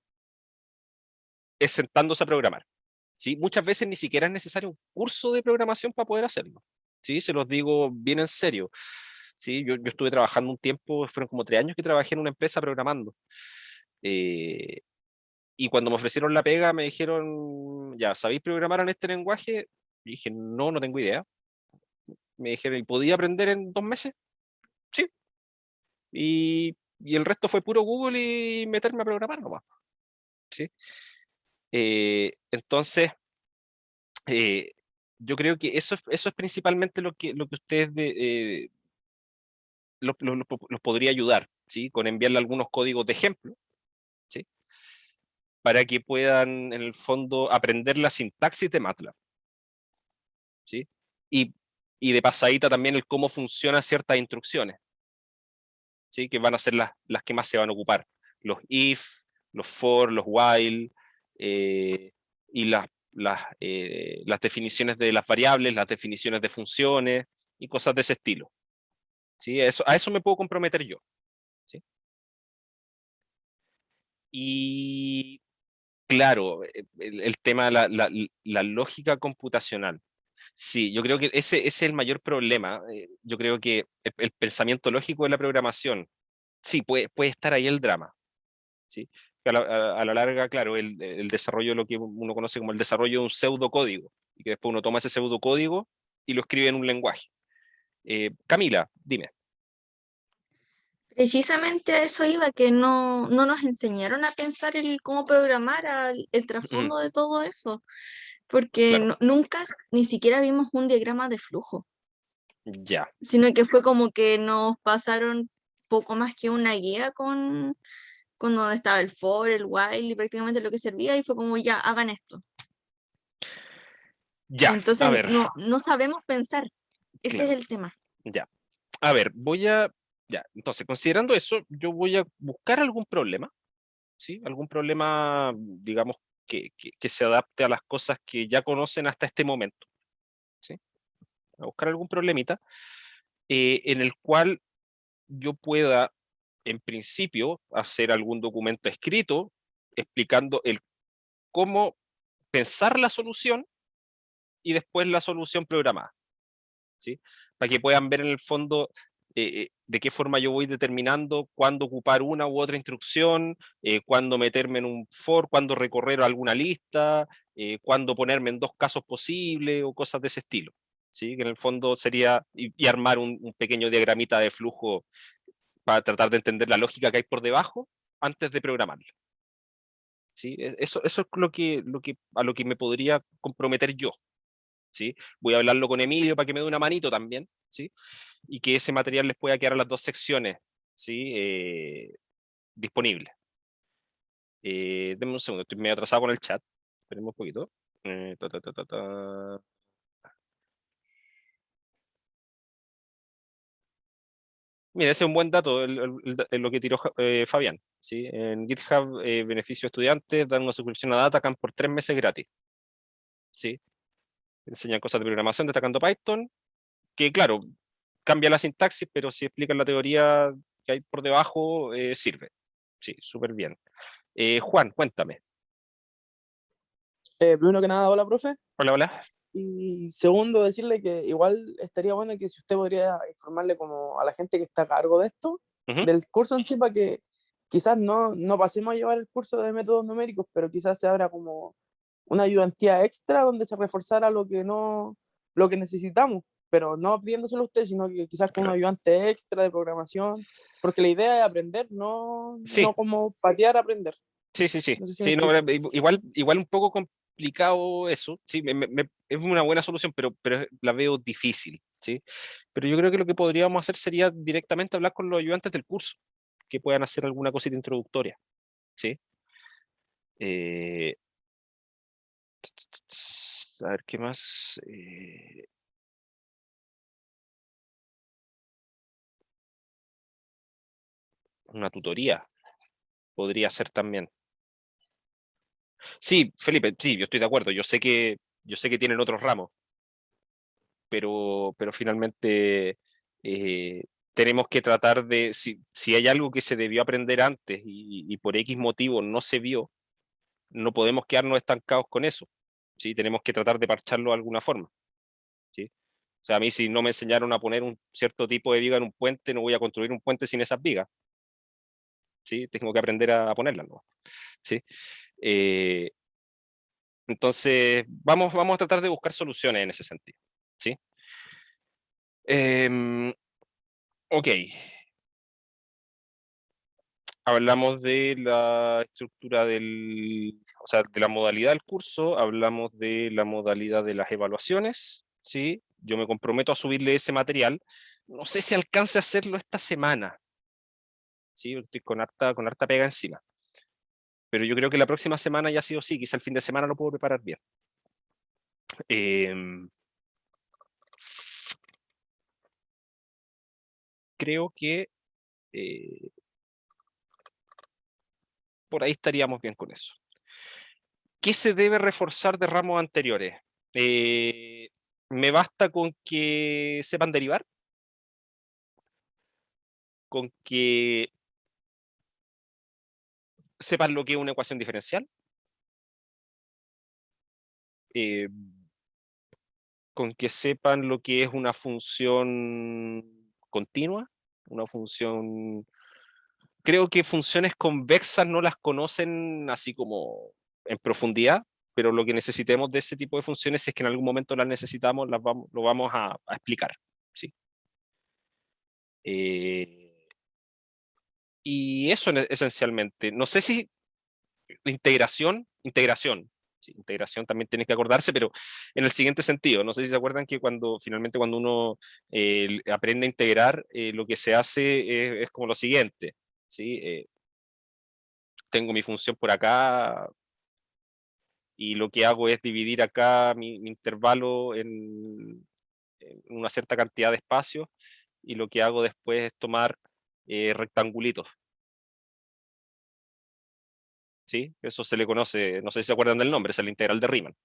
es sentándose a programar. ¿Sí? Muchas veces ni siquiera es necesario un curso de programación para poder hacerlo. ¿Sí? Se los digo bien en serio. ¿Sí? Yo estuve trabajando un tiempo, fueron como 3 años que trabajé en una empresa programando. Eh, y cuando me ofrecieron la pega, me dijeron, ya, ¿sabéis programar en este lenguaje? Y dije, no, no tengo idea. Me dijeron, ¿y podía aprender en 2 meses? Sí. Y el resto fue puro Google y meterme a programar nomás. ¿Sí? Entonces, eh, yo creo que eso es principalmente lo que ustedes los podría ayudar, ¿sí? Con enviarle algunos códigos de ejemplo, ¿sí? Para que puedan, en el fondo, aprender la sintaxis de MATLAB, ¿sí? Y, y de pasadita también el cómo funcionan ciertas instrucciones, ¿sí? Que van a ser las que más se van a ocupar. Los if, los for, los while, y las definiciones de las variables, las definiciones de funciones y cosas de ese estilo. ¿Sí? A eso me puedo comprometer yo. ¿Sí? Y claro, el tema de la lógica computacional. Sí, yo creo que ese es el mayor problema. Yo creo que el pensamiento lógico de la programación, sí, puede estar ahí el drama. ¿Sí? A la larga, claro, el desarrollo de lo que uno conoce como el desarrollo de un pseudocódigo, y que después uno toma ese pseudocódigo y lo escribe en un lenguaje. Camila, dime. Precisamente a eso iba, que no nos enseñaron a pensar el cómo programar el Mm, trasfondo de todo eso, porque claro, nunca ni siquiera vimos un diagrama de flujo, ya. sino que fue como que nos pasaron poco más que una guía con donde estaba el for, el while y prácticamente lo que servía, y fue como ya, hagan esto. Ya, Entonces a ver, no sabemos pensar. Ese claro, es el tema. ya. A ver, ya, entonces, considerando eso, yo voy a buscar algún problema, ¿sí? Algún problema, digamos, que se adapte a las cosas que ya conocen hasta este momento, ¿sí? A buscar algún problemita en el cual yo pueda, en principio, hacer algún documento escrito explicando el cómo pensar la solución y después la solución programada, ¿sí? Para que puedan ver en el fondo de qué forma yo voy determinando cuándo ocupar una u otra instrucción, cuándo meterme en un for, cuándo recorrer alguna lista, cuándo ponerme en dos casos posibles o cosas de ese estilo, ¿sí? Que en el fondo sería y armar un pequeño diagramita de flujo para tratar de entender la lógica que hay por debajo antes de programarlo. ¿Sí? Eso es a lo que me podría comprometer yo. ¿Sí? Voy a hablarlo con Emilio para que me dé una manito también, ¿sí? Y que ese material les pueda quedar a las dos secciones, ¿sí? Disponibles. Denme un segundo, estoy medio atrasado con el chat. Esperemos un poquito. Ta, ta, ta, ta, ta. Mira, ese es un buen dato, lo que tiró Fabián. ¿Sí? En GitHub, beneficio a estudiantes, dan una suscripción a Datacamp por 3 meses gratis. ¿Sí? Enseñan cosas de programación destacando Python, que claro, cambia la sintaxis, pero si explican la teoría que hay por debajo, sirve. Sí, súper bien. Juan, cuéntame. Primero que nada, hola, profe. Hola, hola. Y segundo, decirle que igual estaría bueno que si usted podría informarle como a la gente que está a cargo de esto, Ujú. del curso en sí, para que quizás no pasemos a llevar el curso de métodos numéricos, pero quizás se abra como una ayudantía extra donde se reforzara lo que necesitamos, pero no pidiéndoselo a usted, sino que quizás con un Claro. ayudante extra de programación, porque la idea es aprender, Sí. no como patear a aprender. Sí, sí, sí. No sé si me Sí, no, explico. igual un poco complicado eso. Sí, es una buena solución, pero la veo difícil. ¿Sí? Pero yo creo que lo que podríamos hacer sería directamente hablar con los ayudantes del curso, que puedan hacer alguna cosita introductoria. ¿Sí? Eh, a ver, ¿qué más? Una tutoría podría ser también. Sí, Felipe, sí, yo estoy de acuerdo. Yo sé que tienen otros ramos, pero finalmente tenemos que tratar de, si hay algo que se debió aprender antes y por X motivo no se vio, no podemos quedarnos estancados con eso. ¿Sí? Tenemos que tratar de parcharlo de alguna forma. ¿Sí? O sea, a mí si no me enseñaron a poner un cierto tipo de viga en un puente, no voy a construir un puente sin esas vigas. ¿Sí? Tengo que aprender a ponerlas, ¿no? ¿Sí? Eh, entonces, vamos a tratar de buscar soluciones en ese sentido. ¿Sí? Ok. Hablamos de la estructura o sea, de la modalidad del curso, hablamos de la modalidad de las evaluaciones, ¿sí? Yo me comprometo a subirle ese material. No sé si alcance a hacerlo esta semana, ¿sí? Estoy con harta pega encima. Pero yo creo que la próxima semana ya sí o sí, quizá el fin de semana lo puedo preparar bien. Creo que eh, por ahí estaríamos bien con eso. ¿Qué se debe reforzar de ramos anteriores? ¿Me basta con que sepan derivar? ¿Con que sepan lo que es una ecuación diferencial? Eh, ¿Con que sepan lo que es una función continua? Una función... Creo que funciones convexas no las conocen así como en profundidad, pero lo que necesitemos de ese tipo de funciones, si es que en algún momento las necesitamos, lo vamos a explicar. ¿Sí? Y eso esencialmente. No sé si integración. Sí, integración también tiene que acordarse, pero en el siguiente sentido. No sé si se acuerdan que finalmente cuando uno aprende a integrar, lo que se hace es como lo siguiente. ¿Sí? tengo mi función por acá y lo que hago es dividir acá mi intervalo en una cierta cantidad de espacios, y lo que hago después es tomar rectangulitos. ¿Sí? Eso se le conoce, no sé si se acuerdan del nombre, es la integral de Riemann.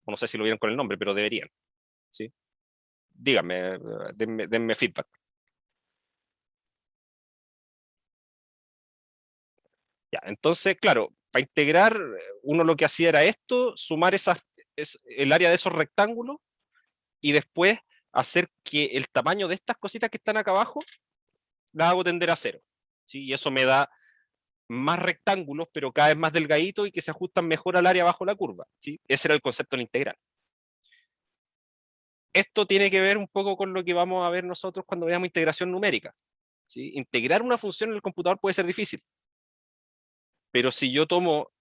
O no sé si lo vieron con el nombre, pero deberían. ¿Sí? Díganme, denme feedback. Ya, entonces, claro, para integrar, uno lo que hacía era esto, sumar el área de esos rectángulos, y después hacer que el tamaño de estas cositas que están acá abajo las hago tender a cero. ¿Sí? Y eso me da más rectángulos, pero cada vez más delgaditos y que se ajustan mejor al área bajo la curva. ¿Sí? Ese era el concepto de la integral. Esto tiene que ver un poco con lo que vamos a ver nosotros cuando veamos integración numérica. ¿Sí? Integrar una función en el computador puede ser difícil, pero si yo tomo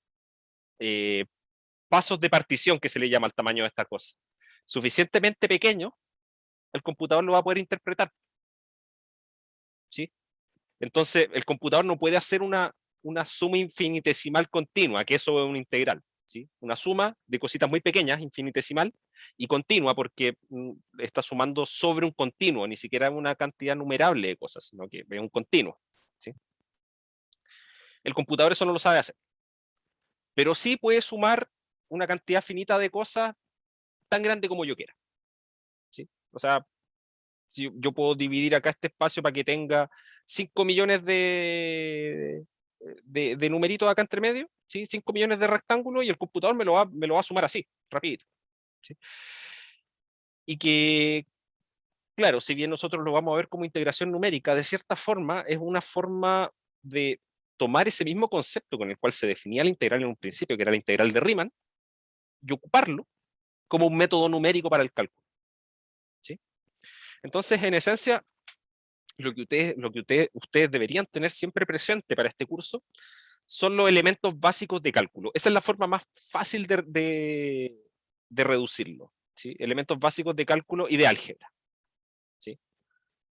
pasos de partición, que se le llama al tamaño de esta cosa, suficientemente pequeño, el computador lo va a poder interpretar. ¿Sí? Entonces, el computador no puede hacer una suma infinitesimal continua, que eso es una integral. ¿Sí? Una suma de cositas muy pequeñas, infinitesimal, y continua, porque está sumando sobre un continuo, ni siquiera una cantidad numerable de cosas, sino que es un continuo. ¿Sí? El computador eso no lo sabe hacer, pero sí puede sumar una cantidad finita de cosas tan grande como yo quiera. ¿Sí? O sea, si yo puedo dividir acá este espacio para que tenga 5 millones de numeritos acá entre medio, ¿sí? 5 millones de rectángulos, y el computador me lo va a sumar así, rapidito. ¿Sí? Y que, claro, si bien nosotros lo vamos a ver como integración numérica, de cierta forma es una forma de tomar ese mismo concepto con el cual se definía la integral en un principio, que era la integral de Riemann, y ocuparlo como un método numérico para el cálculo. ¿Sí? Entonces, en esencia, lo que ustedes deberían tener siempre presente para este curso son los elementos básicos de cálculo. Esa es la forma más fácil de reducirlo. ¿Sí? Elementos básicos de cálculo y de álgebra. ¿Sí?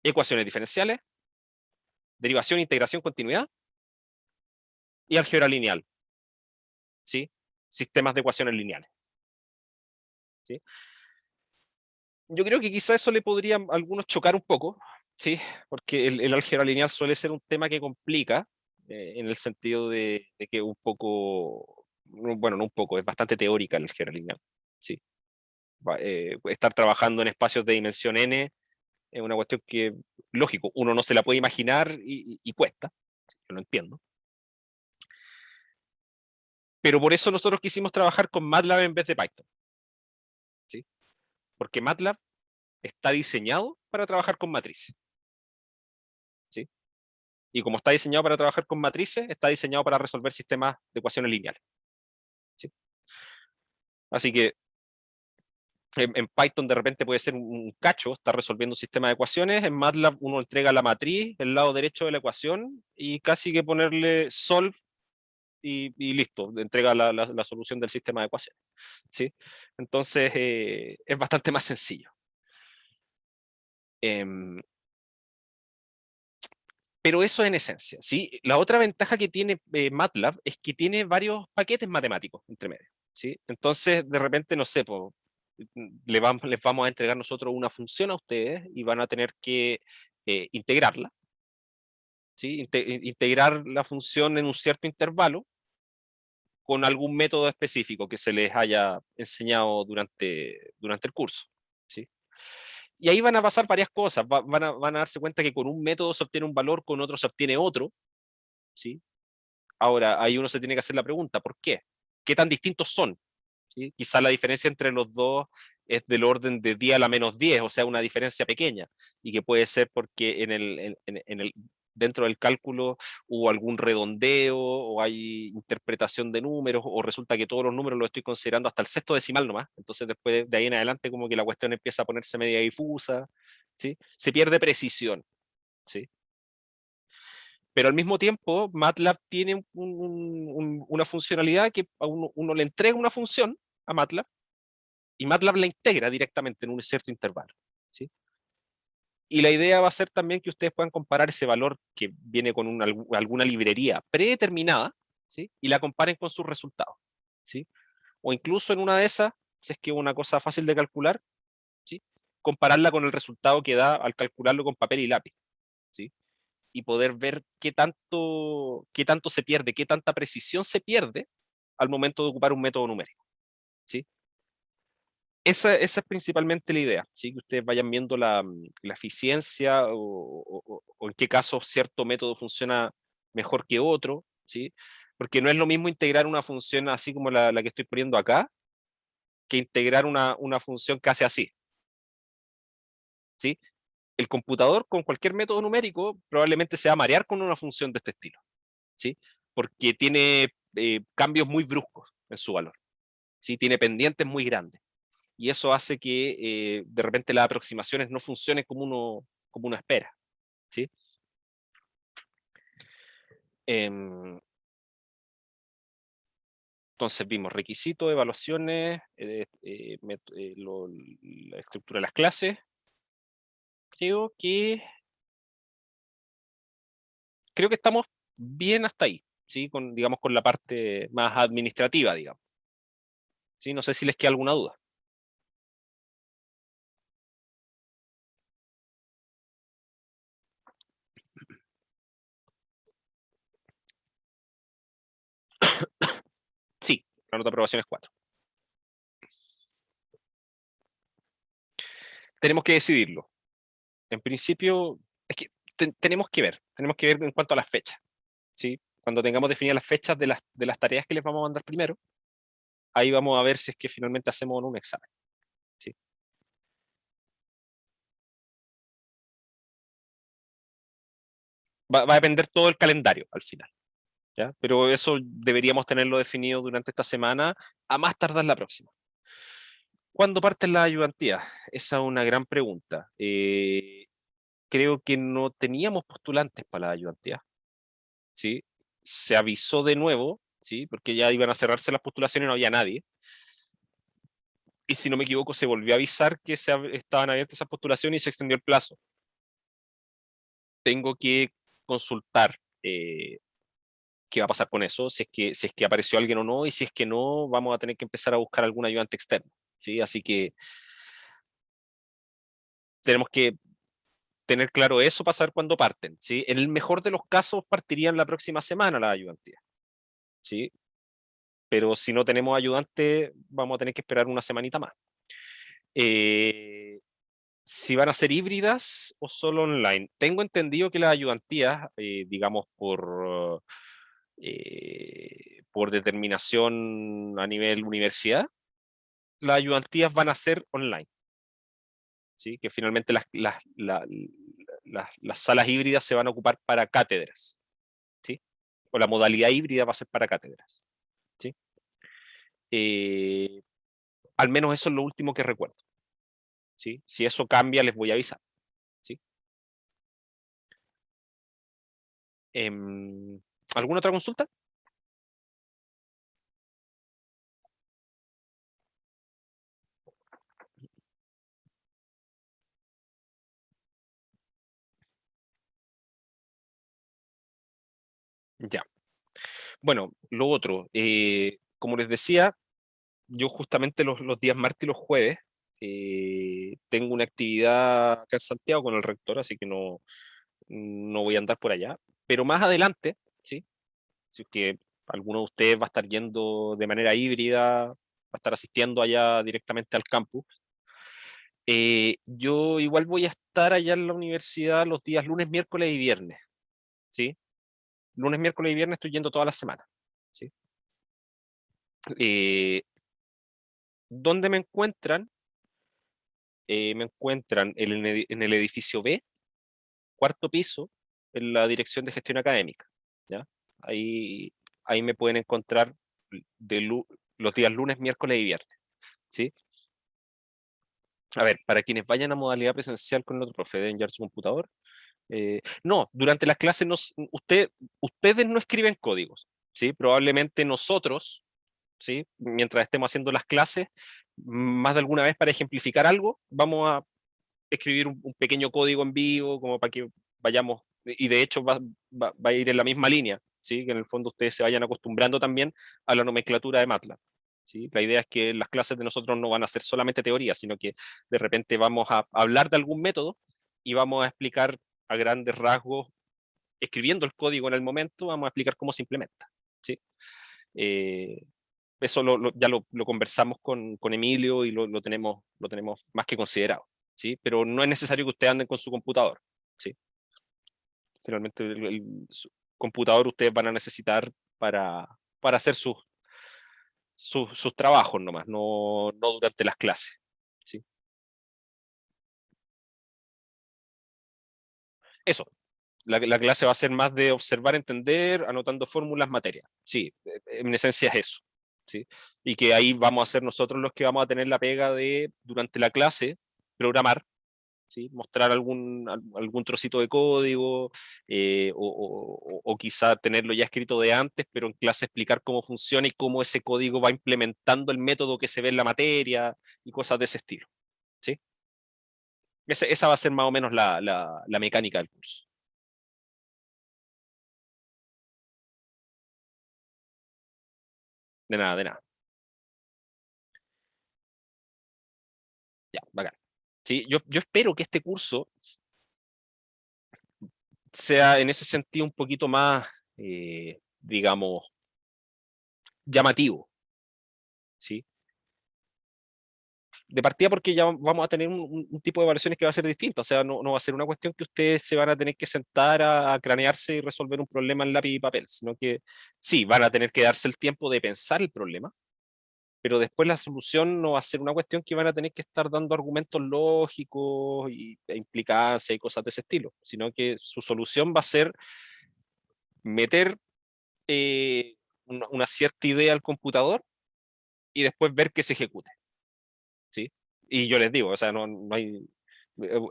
Ecuaciones diferenciales, derivación, integración, continuidad, y álgebra lineal. ¿Sí? Sistemas de ecuaciones lineales. ¿Sí? Yo creo que quizá eso le podría a algunos chocar un poco, ¿sí? Porque el álgebra lineal suele ser un tema que complica, en el sentido de que un poco, bueno, no un poco, es bastante teórica el álgebra lineal. ¿Sí? Estar trabajando en espacios de dimensión n es una cuestión que, lógico, uno no se la puede imaginar y cuesta, yo lo entiendo. Pero por eso nosotros quisimos trabajar con MATLAB en vez de Python. ¿Sí? Porque MATLAB está diseñado para trabajar con matrices. ¿Sí? Y como está diseñado para trabajar con matrices, está diseñado para resolver sistemas de ecuaciones lineales. ¿Sí? Así que en Python de repente puede ser un cacho, está resolviendo un sistema de ecuaciones. En MATLAB uno entrega la matriz, el lado derecho de la ecuación, y casi que ponerle solve y listo, entrega la solución del sistema de ecuaciones. ¿Sí? Entonces es bastante más sencillo. Pero eso en esencia. ¿Sí? La otra ventaja que tiene MATLAB es que tiene varios paquetes matemáticos entre medio. ¿Sí? Entonces, de repente, no sé, les vamos a entregar nosotros una función a ustedes y van a tener que integrarla. ¿Sí? Integrar la función en un cierto intervalo con algún método específico que se les haya enseñado durante el curso. ¿Sí? Y ahí van a pasar varias cosas. Van a darse cuenta que con un método se obtiene un valor, con otro se obtiene otro. ¿Sí? Ahora, ahí uno se tiene que hacer la pregunta, ¿por qué? ¿Qué tan distintos son? ¿Sí? Quizá la diferencia entre los dos es del orden de 10 a la menos 10, o sea, una diferencia pequeña, y que puede ser porque dentro del cálculo hubo algún redondeo, o hay interpretación de números, o resulta que todos los números los estoy considerando hasta el sexto decimal nomás, entonces después de ahí en adelante como que la cuestión empieza a ponerse media difusa, ¿sí? Se pierde precisión, ¿sí? Pero al mismo tiempo, MATLAB tiene una funcionalidad que a uno le entrega una función a MATLAB, y MATLAB la integra directamente en un cierto intervalo. ¿Sí? Y la idea va a ser también que ustedes puedan comparar ese valor que viene con alguna librería predeterminada, ¿sí? Y la comparen con sus resultados, ¿sí? O incluso en una de esas, si es que es una cosa fácil de calcular, ¿sí? Compararla con el resultado que da al calcularlo con papel y lápiz, ¿sí? Y poder ver qué tanto se pierde, qué tanta precisión se pierde al momento de ocupar un método numérico, ¿sí? Esa es principalmente la idea, ¿sí? Que ustedes vayan viendo la eficiencia o en qué caso cierto método funciona mejor que otro, ¿sí? Porque no es lo mismo integrar una función así como la que estoy poniendo acá, que integrar una función casi así, ¿sí? El computador con cualquier método numérico probablemente se va a marear con una función de este estilo, ¿sí? Porque tiene cambios muy bruscos en su valor, ¿sí? Tiene pendientes muy grandes. Y eso hace que de repente las aproximaciones no funcionen como uno espera, ¿sí? Entonces vimos requisitos, evaluaciones, la estructura de las clases. Creo que estamos bien hasta ahí, ¿sí? Digamos, con la parte más administrativa, digamos. ¿Sí? No sé si les queda alguna duda. Sí, la nota de aprobación es 4. Tenemos que decidirlo. En principio, es que tenemos que ver en cuanto a las fechas, ¿sí? Cuando tengamos definidas las fechas de las tareas que les vamos a mandar primero, ahí vamos a ver si es que finalmente hacemos o no un examen, ¿sí? Va a depender todo el calendario al final, ¿ya? Pero eso deberíamos tenerlo definido durante esta semana, a más tardar la próxima. ¿Cuándo parten las ayudantías? Esa es una gran pregunta. Creo que no teníamos postulantes para las ayudantías, ¿sí? Se avisó de nuevo, ¿sí? Porque ya iban a cerrarse las postulaciones y no había nadie. Y si no me equivoco, se volvió a avisar que estaban abiertas esas postulaciones y se extendió el plazo. Tengo que consultar qué va a pasar con eso, si es que apareció alguien o no, y si es que no, vamos a tener que empezar a buscar algún ayudante externo, ¿sí? Así que tenemos que tener claro eso para saber cuándo parten, ¿sí? En el mejor de los casos partirían la próxima semana las ayudantías, ¿sí? Pero si no tenemos ayudante, vamos a tener que esperar una semanita más. Si van a ser híbridas o solo online. Tengo entendido que las ayudantías, digamos, por determinación a nivel universidad, las ayudantías van a ser online, ¿sí? Que finalmente las salas híbridas se van a ocupar para cátedras, ¿sí? O la modalidad híbrida va a ser para cátedras, ¿sí? Al menos eso es lo último que recuerdo, ¿sí? Si eso cambia, les voy a avisar, ¿sí? ¿Alguna otra consulta? Ya. Bueno, lo otro, como les decía, yo justamente los días martes y los jueves tengo una actividad acá en Santiago con el rector, así que no voy a andar por allá. Pero más adelante, ¿sí? Si es que alguno de ustedes va a estar yendo de manera híbrida, va a estar asistiendo allá directamente al campus, yo igual voy a estar allá en la universidad los días lunes, miércoles y viernes, ¿sí? Lunes, miércoles y viernes estoy yendo toda la semana, ¿sí? ¿Dónde me encuentran? Me encuentran en el edificio B, cuarto piso, en la dirección de gestión académica, ¿ya? Ahí, ahí me pueden encontrar los días lunes, miércoles y viernes, ¿sí? A ver, para quienes vayan a modalidad presencial con el otro profe, deben llevar su computador. No, durante las clases ustedes no escriben códigos, ¿sí? Probablemente nosotros, ¿sí? Mientras estemos haciendo las clases, más de alguna vez para ejemplificar algo, vamos a escribir un pequeño código en vivo, como para que vayamos, y de hecho va a ir en la misma línea, ¿sí? Que en el fondo ustedes se vayan acostumbrando también a la nomenclatura de MATLAB. ¿Sí? La idea es que las clases de nosotros no van a ser solamente teoría, sino que de repente vamos a hablar de algún método y vamos a explicar a grandes rasgos, escribiendo el código en el momento, vamos a explicar cómo se implementa. ¿Sí? Eso ya lo conversamos con Emilio y lo tenemos más que considerado. ¿Sí? Pero no es necesario que ustedes anden con su computador. ¿Sí? Finalmente su computador ustedes van a necesitar para hacer sus trabajos nomás, no durante las clases. ¿Sí? Eso, la clase va a ser más de observar, entender, anotando fórmulas, materias. Sí, en esencia es eso. ¿Sí? Y que ahí vamos a ser nosotros los que vamos a tener la pega de, durante la clase, programar. ¿Sí? Mostrar algún trocito de código o quizá tenerlo ya escrito de antes, pero en clase explicar cómo funciona y cómo ese código va implementando el método que se ve en la materia y cosas de ese estilo. ¿Sí? Esa va a ser más o menos la mecánica del curso. De nada, de nada. Ya, bacán. Sí, yo espero que este curso sea en ese sentido un poquito más, digamos, llamativo. ¿Sí? De partida porque ya vamos a tener un tipo de evaluaciones que va a ser distinto, o sea, no va a ser una cuestión que ustedes se van a tener que sentar a cranearse y resolver un problema en lápiz y papel, sino que sí, van a tener que darse el tiempo de pensar el problema, pero después la solución no va a ser una cuestión que van a tener que estar dando argumentos lógicos e implicancias y cosas de ese estilo, sino que su solución va a ser meter una cierta idea al computador y después ver que se ejecute. ¿Sí? Y yo les digo, o sea, no hay,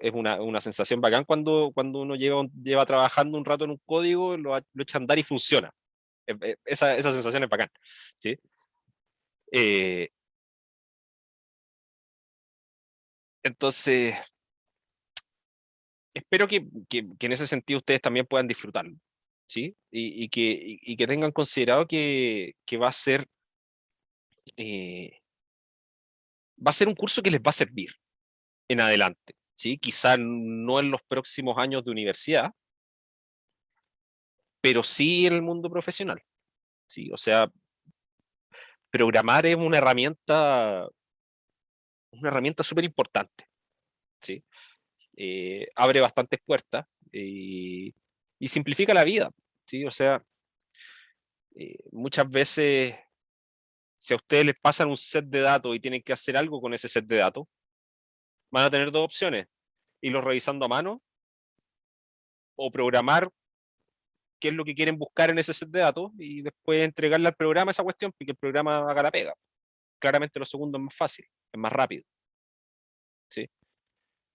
es una sensación bacán cuando uno lleva trabajando un rato en un código, lo echa a andar y funciona. Esa sensación es bacán. ¿Sí? Eh, entonces, espero que en ese sentido ustedes también puedan disfrutarlo. ¿Sí? Y que tengan considerado que va a ser un curso que les va a servir en adelante. ¿Sí? Quizá no en los próximos años de universidad, pero sí en el mundo profesional. ¿Sí? O sea, programar es una herramienta súper importante. ¿Sí? Abre bastantes puertas y simplifica la vida. ¿Sí? O sea, muchas veces, si a ustedes les pasan un set de datos y tienen que hacer algo con ese set de datos, van a tener dos opciones: irlos revisando a mano o programar qué es lo que quieren buscar en ese set de datos y después entregarle al programa esa cuestión y que el programa haga la pega. Claramente lo segundo es más fácil, es más rápido. ¿Sí?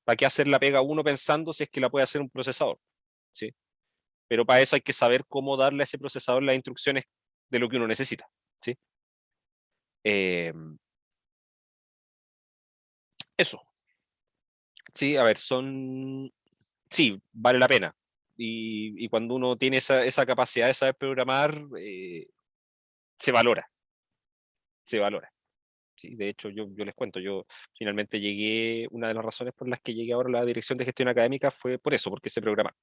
¿Para qué hacer la pega uno pensando si es que la puede hacer un procesador? ¿Sí? Pero para eso hay que saber cómo darle a ese procesador las instrucciones de lo que uno necesita. ¿Sí? Eh, eso. Sí, a ver, sí, vale la pena. Y cuando uno tiene esa capacidad de saber programar, se valora, se valora. Sí, de hecho, yo les cuento, yo finalmente llegué, una de las razones por las que llegué ahora a la dirección de gestión académica fue por eso, porque sé programar.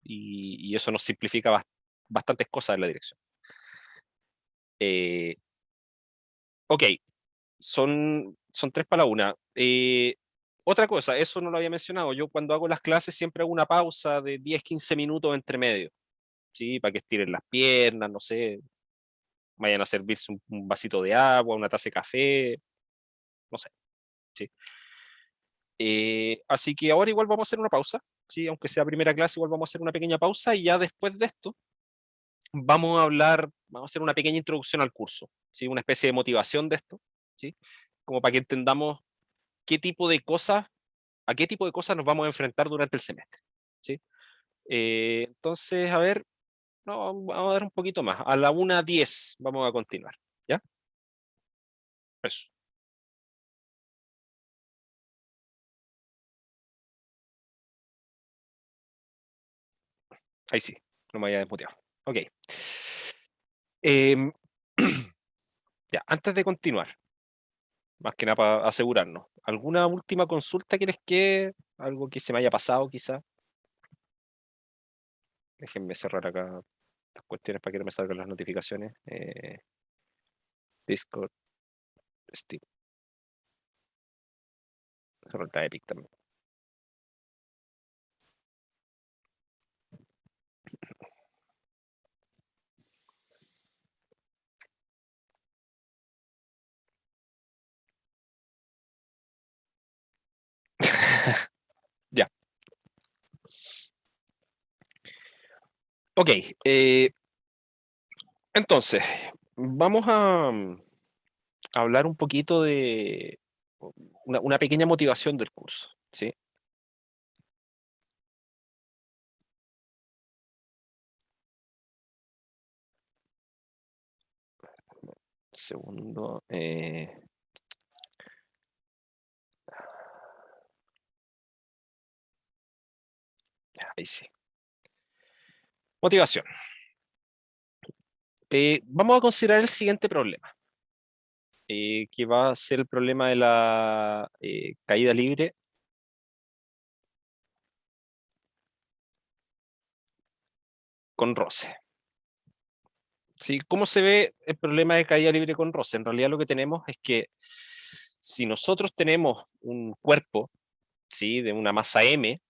Y eso nos simplifica bastantes cosas en la dirección. Ok, son tres para la una. Otra cosa, eso no lo había mencionado, yo cuando hago las clases siempre hago una pausa de 10-15 minutos entre medio, ¿sí? Para que estiren las piernas, no sé, vayan a servirse un vasito de agua, una taza de café, no sé, ¿sí? Así que ahora igual vamos a hacer una pausa, ¿sí? Aunque sea primera clase, igual vamos a hacer una pequeña pausa y ya después de esto vamos a hacer una pequeña introducción al curso, ¿sí? Una especie de motivación de esto, ¿sí? Como para que entendamos qué tipo de cosas, a qué tipo de cosas nos vamos a enfrentar durante el semestre, ¿sí? Entonces, a ver, no, vamos a dar un poquito más. A la 1:10 vamos a continuar, ¿ya? Eso. Ahí sí, no me había desmuteado. Ok. Em, ya, antes de continuar, más que nada para asegurarnos, ¿alguna última consulta que les quede? ¿Algo que se me haya pasado quizá? Déjenme cerrar acá las cuestiones para que no me salgan las notificaciones. Discord, Steam. Cerrar la Epic también. Ya. Ok. Entonces, vamos a hablar un poquito de una pequeña motivación del curso, ¿sí? Segundo. Ahí sí. Motivación. Vamos a considerar el siguiente problema, que va a ser el problema de la caída libre con roce. ¿Sí? ¿Cómo se ve el problema de caída libre con roce? En realidad lo que tenemos es que si nosotros tenemos un cuerpo, ¿sí?, de una masa M,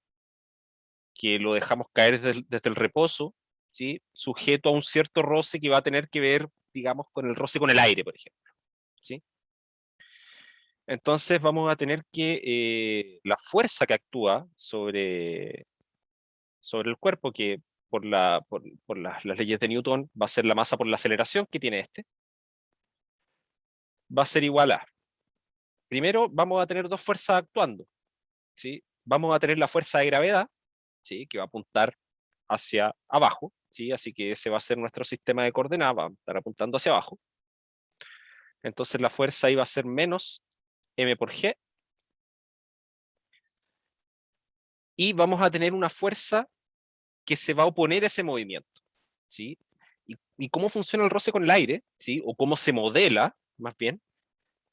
que lo dejamos caer desde el reposo, ¿sí?, sujeto a un cierto roce que va a tener que ver, digamos, con el roce con el aire, por ejemplo, ¿sí? Entonces vamos a tener que la fuerza que actúa sobre el cuerpo, que por las leyes de Newton va a ser la masa por la aceleración que tiene este, va a ser igual a, primero vamos a tener dos fuerzas actuando, ¿sí? Vamos a tener la fuerza de gravedad, ¿sí?, que va a apuntar hacia abajo, ¿sí? Así que ese va a ser nuestro sistema de coordenadas, va a estar apuntando hacia abajo. Entonces la fuerza ahí va a ser menos m por g, y vamos a tener una fuerza que se va a oponer a ese movimiento, ¿sí? ¿Y cómo funciona el roce con el aire, ¿sí?, o cómo se modela, más bien,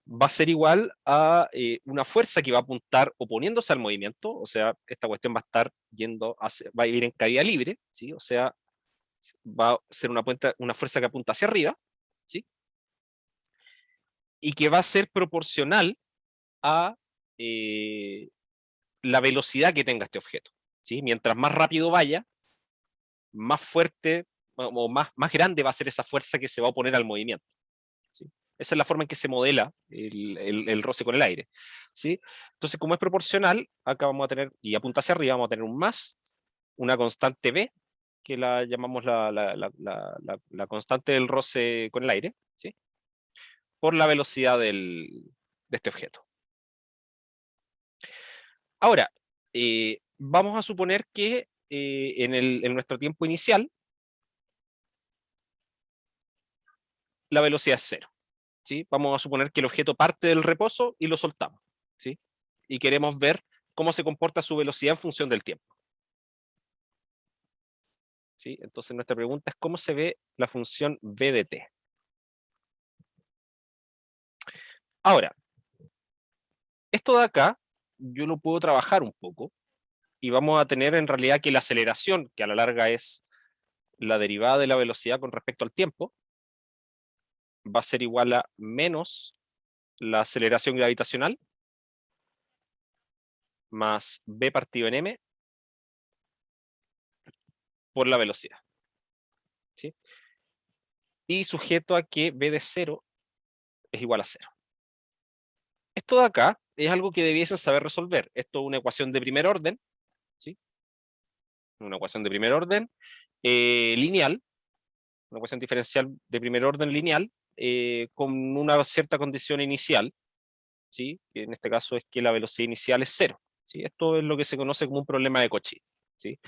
va a ser igual a una fuerza que va a apuntar oponiéndose al movimiento, o sea, esta cuestión va a estar va a ir en caída libre, ¿sí? O sea, va a ser una fuerza que apunta hacia arriba, ¿sí?, y que va a ser proporcional a la velocidad que tenga este objeto, ¿sí? Mientras más rápido vaya, más fuerte o más grande va a ser esa fuerza que se va a oponer al movimiento, ¿sí? Esa es la forma en que se modela el roce con el aire, ¿sí? Entonces, como es proporcional, acá vamos a tener, y apunta hacia arriba, vamos a tener un más, una constante B, que la llamamos la constante del roce con el aire, ¿sí?, por la velocidad de este objeto. Ahora, vamos a suponer que en nuestro tiempo inicial, la velocidad es cero, ¿sí? Vamos a suponer que el objeto parte del reposo y lo soltamos, ¿sí? Y queremos ver cómo se comporta su velocidad en función del tiempo, ¿sí? Entonces nuestra pregunta es cómo se ve la función v de t. Ahora, esto de acá, yo lo puedo trabajar un poco, y vamos a tener en realidad que la aceleración, que a la larga es la derivada de la velocidad con respecto al tiempo, va a ser igual a menos la aceleración gravitacional más v partido en m por la velocidad, ¿sí? Y sujeto a que v de 0 es igual a 0. Esto de acá es algo que debiesen saber resolver. Esto es una ecuación de primer orden, ¿sí? Una ecuación de primer orden lineal, una ecuación diferencial de primer orden lineal, con una cierta condición inicial, ¿sí?, que en este caso es que la velocidad inicial es 0, ¿sí? Esto es lo que se conoce como un problema de Cauchy, ¿sí?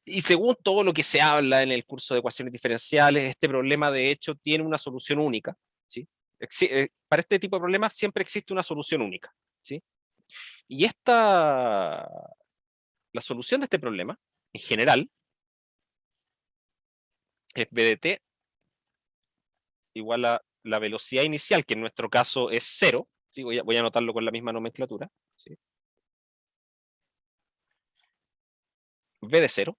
Y según todo lo que se habla en el curso de ecuaciones diferenciales, este problema de hecho tiene una solución única, ¿sí? Para este tipo de problemas siempre existe una solución única, ¿sí? Y la solución de este problema, en general, es v de t igual a la velocidad inicial, que en nuestro caso es 0. ¿Sí? Voy a anotarlo con la misma nomenclatura. ¿Sí? V de 0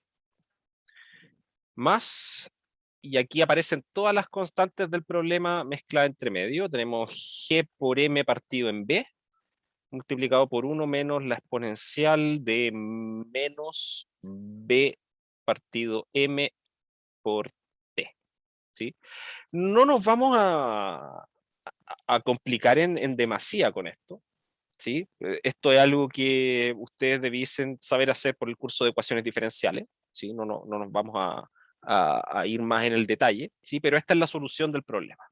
más, y aquí aparecen todas las constantes del problema mezcladas entre medio. Tenemos g por m partido en b, multiplicado por 1 menos la exponencial de menos b partido m por t. ¿Sí? No nos vamos a complicar en demasía con esto. ¿Sí? Esto es algo que ustedes debiesen saber hacer por el curso de ecuaciones diferenciales. ¿Sí? No nos vamos a ir más en el detalle, ¿sí? Pero esta es la solución del problema.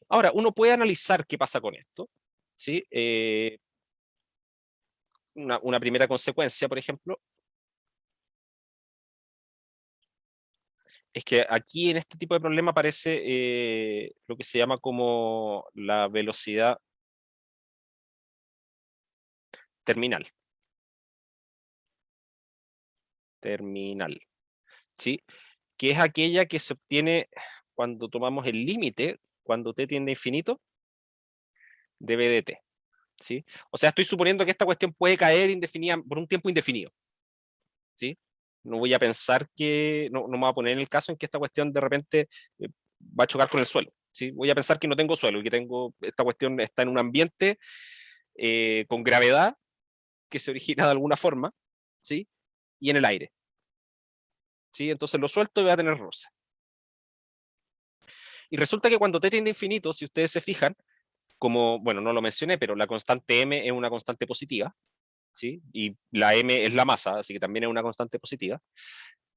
Ahora, uno puede analizar qué pasa con esto. ¿Sí? Una primera consecuencia, por ejemplo, es que aquí en este tipo de problema aparece lo que se llama como la velocidad terminal. ¿Sí? Que es aquella que se obtiene cuando tomamos el límite, cuando t tiende a infinito, de b de t. ¿Sí? O sea, estoy suponiendo que esta cuestión puede caer indefinida por un tiempo indefinido. ¿Sí? No voy a pensar que, no me voy a poner en el caso en que esta cuestión de repente va a chocar con el suelo. ¿Sí? Voy a pensar que no tengo suelo y que esta cuestión está en un ambiente con gravedad que se origina de alguna forma, ¿sí? Y en el aire. ¿Sí? Entonces lo suelto y voy a tener roce. Y resulta que cuando t tiende a infinito, si ustedes se fijan, como, bueno, no lo mencioné, pero la constante m es una constante positiva, ¿sí? Y la m es la masa, así que también es una constante positiva.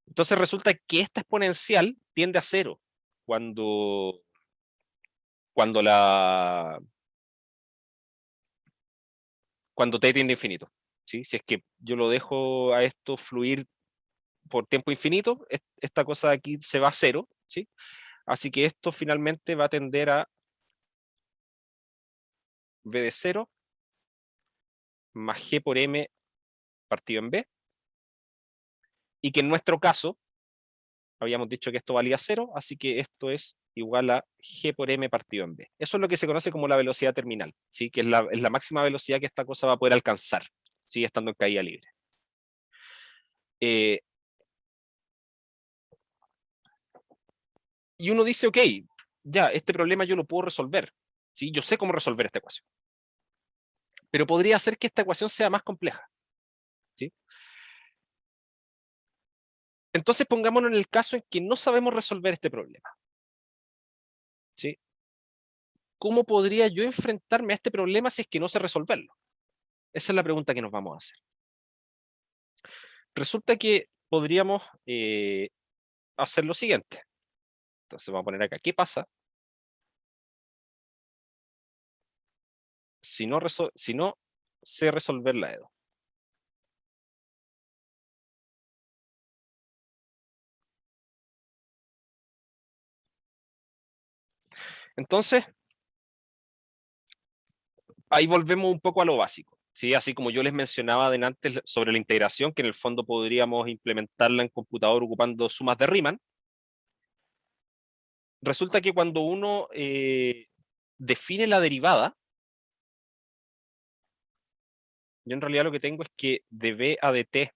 Entonces resulta que esta exponencial tiende a 0 cuando, cuando, la, cuando t tiende a infinito. ¿Sí? Si es que yo lo dejo a esto fluir por tiempo infinito, esta cosa de aquí se va a 0, ¿sí? Así que esto finalmente va a tender a v de 0 más g por m partido en b, y que en nuestro caso habíamos dicho que esto valía 0, así que esto es igual a g por m partido en b. Eso es lo que se conoce como la velocidad terminal, ¿sí? Que es la máxima velocidad que esta cosa va a poder alcanzar, ¿sí? Estando en caída libre. Y uno dice, ok, ya, este problema yo lo puedo resolver, ¿sí? Yo sé cómo resolver esta ecuación. Pero podría ser que esta ecuación sea más compleja, ¿sí? Entonces pongámonos en el caso en que no sabemos resolver este problema, ¿sí? ¿Cómo podría yo enfrentarme a este problema si es que no sé resolverlo? Esa es la pregunta que nos vamos a hacer. Resulta que podríamos hacer lo siguiente. Entonces vamos a poner acá, ¿qué pasa si no sé resolver la EDO? Entonces, ahí volvemos un poco a lo básico, ¿sí? Así como yo les mencionaba antes sobre la integración, que en el fondo podríamos implementarla en computador ocupando sumas de Riemann. Resulta que cuando uno define la derivada, yo en realidad lo que tengo es que de b a de t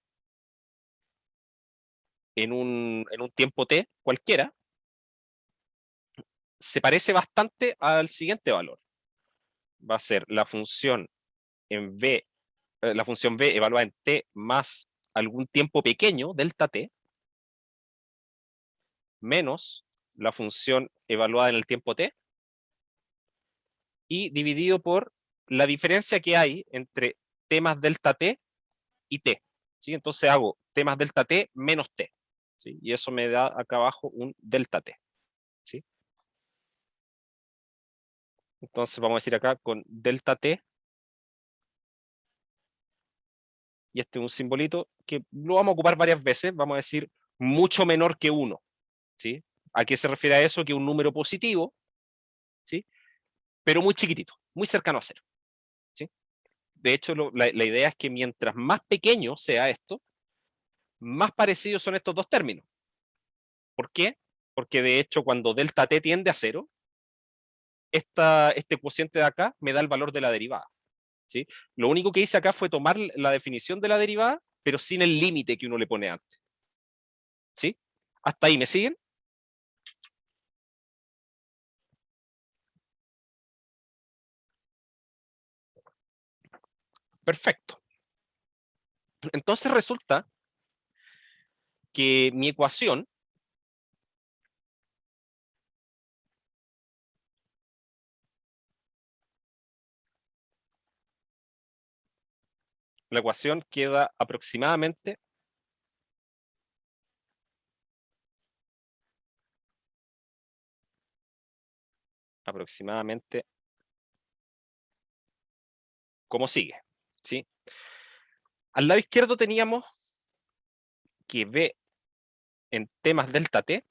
en un tiempo t cualquiera, se parece bastante al siguiente valor. Va a ser la función en v, la función b evaluada en t más algún tiempo pequeño, delta t, menos la función evaluada en el tiempo t, y dividido por la diferencia que hay entre t más delta t y t. ¿Sí? Entonces hago t más delta t menos t. ¿Sí? Y eso me da acá abajo un delta t. ¿Sí? Entonces vamos a decir acá con delta t, y este es un simbolito que lo vamos a ocupar varias veces, vamos a decir mucho menor que 1. ¿Sí? ¿A qué se refiere a eso? Que un número positivo, ¿sí? Pero muy chiquitito, muy cercano a 0. ¿Sí? De hecho, la idea es que mientras más pequeño sea esto, más parecidos son estos dos términos. ¿Por qué? Porque de hecho cuando delta t tiende a 0, este cociente de acá me da el valor de la derivada. ¿Sí? Lo único que hice acá fue tomar la definición de la derivada, pero sin el límite que uno le pone antes. ¿Sí? ¿Hasta ahí me siguen? Perfecto. Entonces resulta que mi ecuación queda aproximadamente como sigue, ¿sí? Al lado izquierdo teníamos que B en T más delta T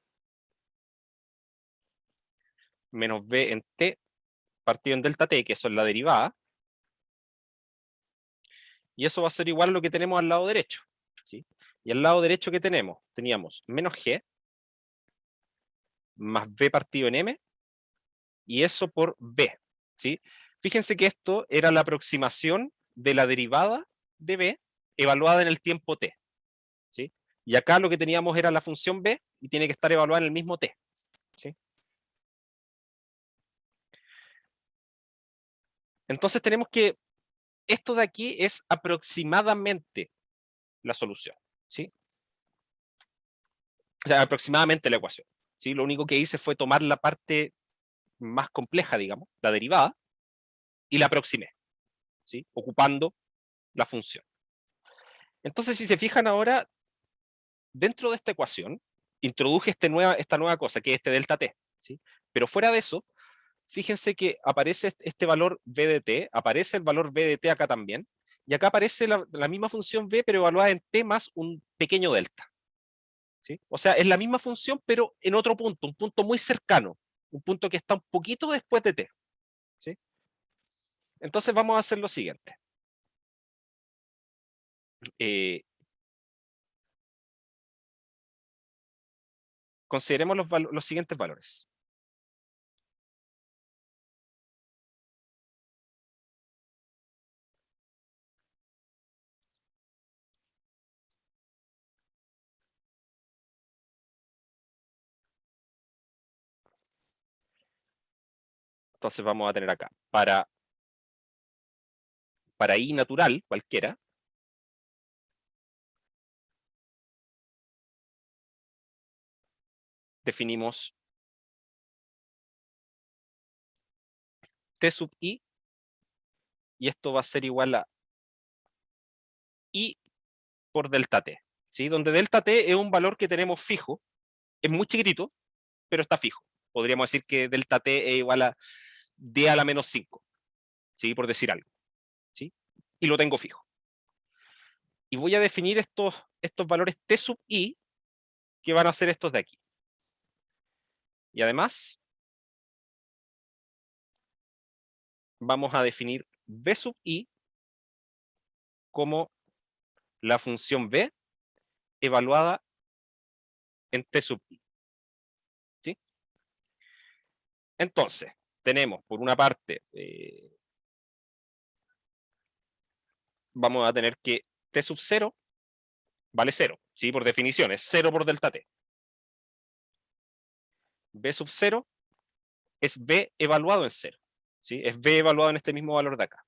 menos B en T partido en delta T, que eso es la derivada, y eso va a ser igual a lo que tenemos al lado derecho, ¿sí? Y al lado derecho que teníamos menos G más B partido en M, y eso por B, ¿sí? Fíjense que esto era la aproximación de la derivada de B evaluada en el tiempo t, ¿sí? Y acá lo que teníamos era la función B y tiene que estar evaluada en el mismo t, ¿sí? Entonces tenemos que esto de aquí es aproximadamente la solución, ¿sí? O sea, aproximadamente la ecuación, ¿sí? Lo único que hice fue tomar la parte más compleja, digamos, la derivada, y la aproximé, ¿sí? Ocupando la función. Entonces, si se fijan ahora, dentro de esta ecuación, introduje esta nueva cosa, que es este delta t, ¿sí? Pero fuera de eso, fíjense que aparece este valor b de t, aparece el valor b de t acá también, y acá aparece la misma función b, pero evaluada en t más un pequeño delta, ¿sí? O sea, es la misma función, pero en otro punto, un punto muy cercano, un punto que está un poquito después de t, ¿sí? Entonces vamos a hacer lo siguiente. Consideremos los siguientes valores. Entonces vamos a tener acá, para I natural, cualquiera, definimos t sub I, y esto va a ser igual a I por delta t, ¿sí? Donde delta t es un valor que tenemos fijo, es muy chiquitito, pero está fijo. Podríamos decir que delta t es igual a d a la menos 5, ¿sí? Por decir algo, ¿sí? Y lo tengo fijo. Y voy a definir estos valores t sub I, que van a ser estos de aquí. Y además, vamos a definir b sub I como la función b evaluada en t sub I, ¿sí? Entonces, tenemos por una parte, vamos a tener que t sub 0 vale 0, ¿sí? Por definición, es 0 por delta t. B sub 0 es b evaluado en 0, ¿sí? Es b evaluado en este mismo valor de acá.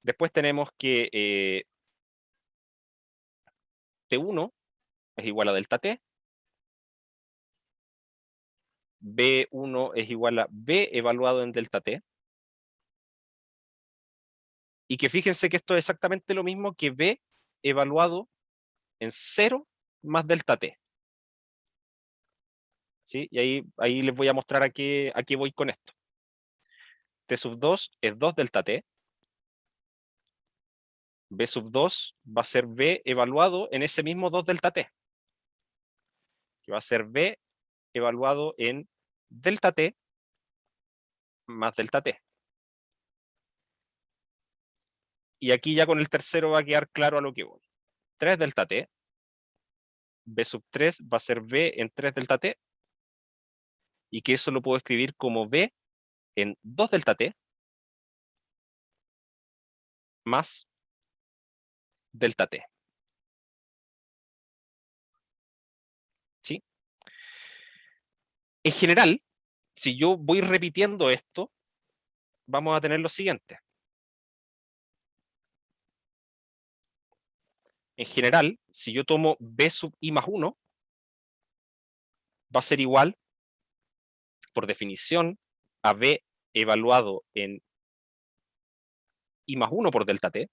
Después tenemos que T1 es igual a delta t, B1 es igual a b evaluado en delta t, y que fíjense que esto es exactamente lo mismo que b evaluado en 0 más delta t, ¿sí? Y ahí les voy a mostrar a qué voy con esto. T sub 2 es 2 delta t, B sub 2 va a ser B evaluado en ese mismo 2 delta t, que va a ser B evaluado en delta t más delta t. Y aquí ya con el tercero va a quedar claro a lo que voy. 3 delta t B sub 3 va a ser B en 3 delta T, y que eso lo puedo escribir como B en 2 delta T más delta T. ¿Sí? En general, si yo voy repitiendo esto, vamos a tener lo siguiente. En general, si yo tomo B sub I más 1, va a ser igual, por definición, a B evaluado en I más 1 por delta T,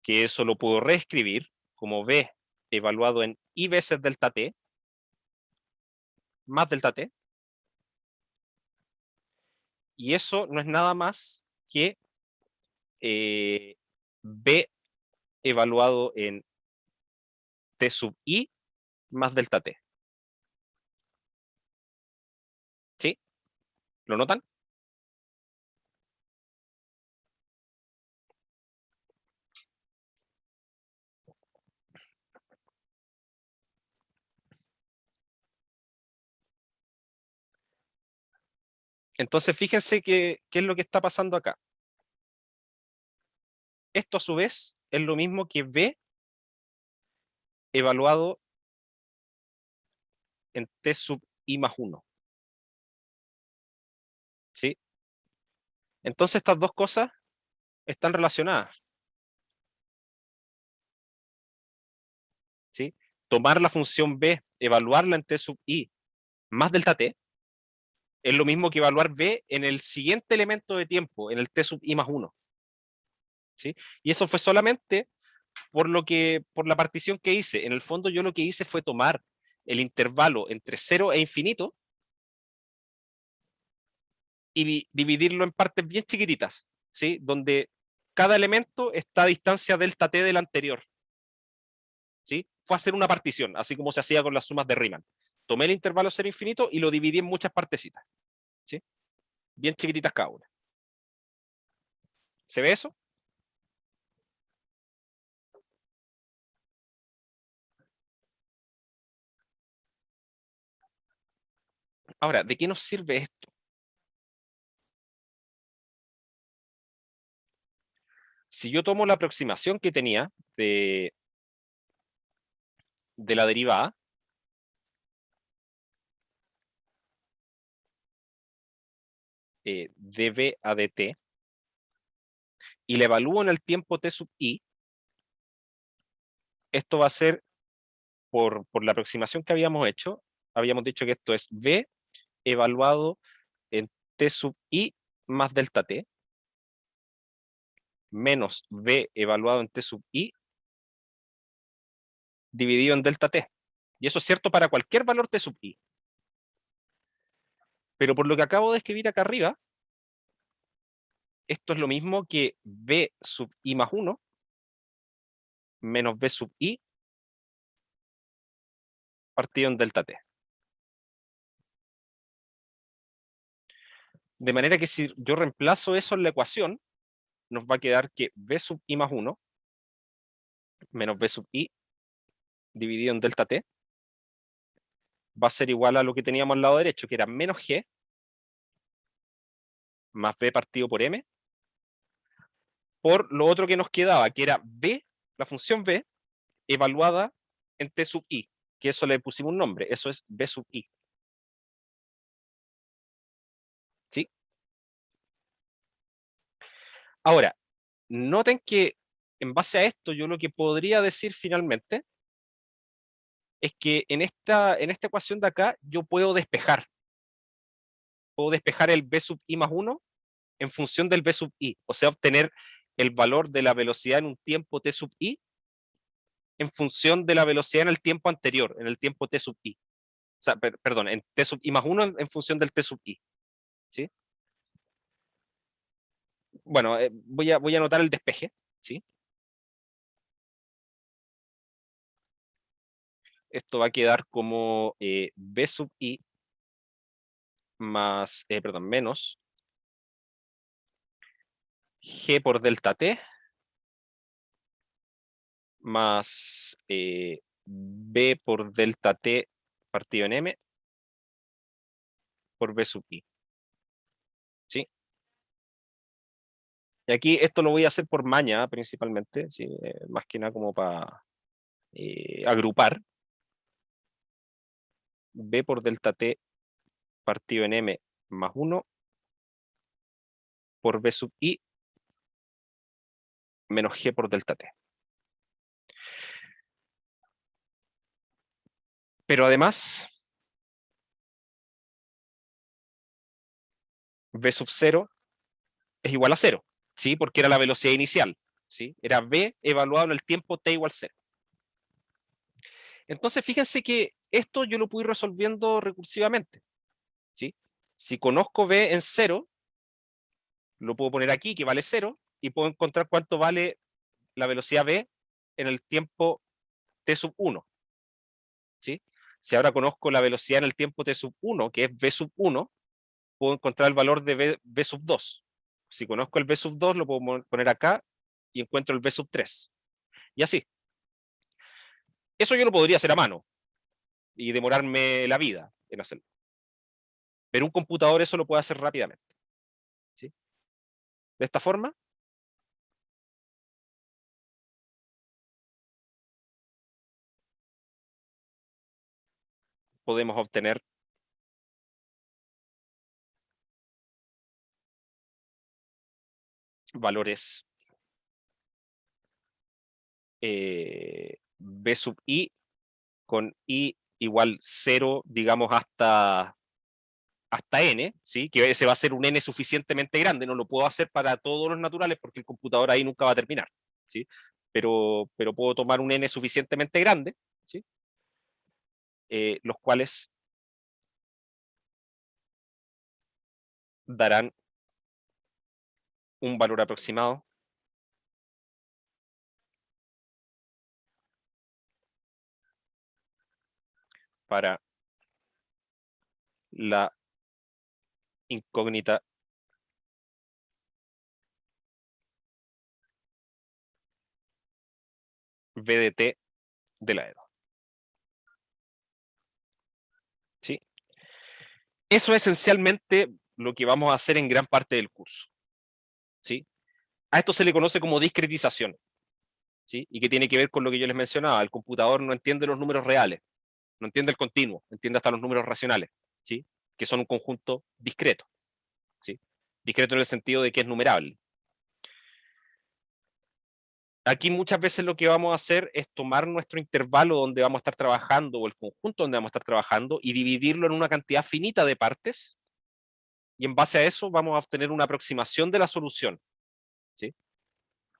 que eso lo puedo reescribir como B evaluado en I veces delta T más delta T, y eso no es nada más que B evaluado en T sub I más delta T. ¿Sí? ¿Lo notan? Entonces, fíjense qué es lo que está pasando acá. Esto a su vez es lo mismo que B evaluado en T sub I más 1. ¿Sí? Entonces estas dos cosas están relacionadas. ¿Sí? Tomar la función B, evaluarla en T sub I más delta T, es lo mismo que evaluar B en el siguiente elemento de tiempo, en el T sub I más 1. ¿Sí? Y eso fue solamente por la partición que hice. En el fondo yo lo que hice fue tomar el intervalo entre 0 e infinito y dividirlo en partes bien chiquititas, ¿sí? Donde cada elemento está a distancia delta T del anterior. ¿Sí? Fue hacer una partición, así como se hacía con las sumas de Riemann. Tomé el intervalo 0 infinito y lo dividí en muchas partecitas, ¿sí? Bien chiquititas cada una. ¿Se ve eso? Ahora, ¿de qué nos sirve esto? Si yo tomo la aproximación que tenía de la derivada, dB a dt, y la evalúo en el tiempo t sub i, esto va a ser, por la aproximación que habíamos hecho, habíamos dicho que esto es v evaluado en t sub i más delta t, menos v evaluado en t sub i dividido en delta t. Y eso es cierto para cualquier valor t sub i. Pero por lo que acabo de escribir acá arriba, esto es lo mismo que v sub i más 1 menos v sub i partido en delta t. De manera que si yo reemplazo eso en la ecuación, nos va a quedar que v sub i más 1 menos v sub i dividido en delta t va a ser igual a lo que teníamos al lado derecho, que era menos g más b partido por m, por lo otro que nos quedaba, que era b, la función b, evaluada en t sub i, que eso le pusimos un nombre, eso es b sub i. ¿Sí? Ahora, noten que en base a esto, yo lo que podría decir finalmente es que en esta ecuación de acá yo puedo despejar el b sub i más 1 en función del b sub i, o sea, obtener el valor de la velocidad en un tiempo t sub i en función de la velocidad en el tiempo anterior, en el tiempo t sub i. O sea, perdón, en t sub i más 1 en función del t sub i. ¿Sí? Bueno, voy a anotar el despeje. ¿Sí? Esto va a quedar como b sub i más, perdón, menos g por delta t más B por delta T partido en M por B sub I. ¿Sí? Y aquí esto lo voy a hacer por maña principalmente, ¿sí? Más que nada como para agrupar. B por delta T partido en M más 1 por B sub I menos G por delta T. Pero además, B sub 0 es igual a 0, ¿sí? Porque era la velocidad inicial, ¿sí? Era B evaluado en el tiempo T igual 0. Entonces, fíjense que esto yo lo pude ir resolviendo recursivamente, ¿sí? Si conozco B en 0, lo puedo poner aquí, que vale 0, y puedo encontrar cuánto vale la velocidad B en el tiempo T sub 1, ¿sí? Si ahora conozco la velocidad en el tiempo T sub 1, que es B sub 1, puedo encontrar el valor de B sub 2. Si conozco el B sub 2, lo puedo poner acá y encuentro el B sub 3. Y así. Eso yo lo podría hacer a mano y demorarme la vida en hacerlo. Pero un computador eso lo puede hacer rápidamente, ¿sí? De esta forma, podemos obtener valores B sub I con I igual 0, digamos, hasta n, ¿sí? Que ese va a ser un n suficientemente grande. No lo puedo hacer para todos los naturales porque el computador ahí nunca va a terminar, ¿sí? Pero puedo tomar un n suficientemente grande, ¿sí? Los cuales darán un valor aproximado para la incógnita VDT de la EDO. ¿Sí? Eso es esencialmente lo que vamos a hacer en gran parte del curso, ¿sí? A esto se le conoce como discretización, ¿sí? Y que tiene que ver con lo que yo les mencionaba. El computador no entiende los números reales, no entiende el continuo, entiende hasta los números racionales, ¿sí? Que son un conjunto discreto, ¿sí? Discreto en el sentido de que es numerable. Aquí muchas veces lo que vamos a hacer es tomar nuestro intervalo donde vamos a estar trabajando o el conjunto donde vamos a estar trabajando y dividirlo en una cantidad finita de partes y en base a eso vamos a obtener una aproximación de la solución, ¿sí?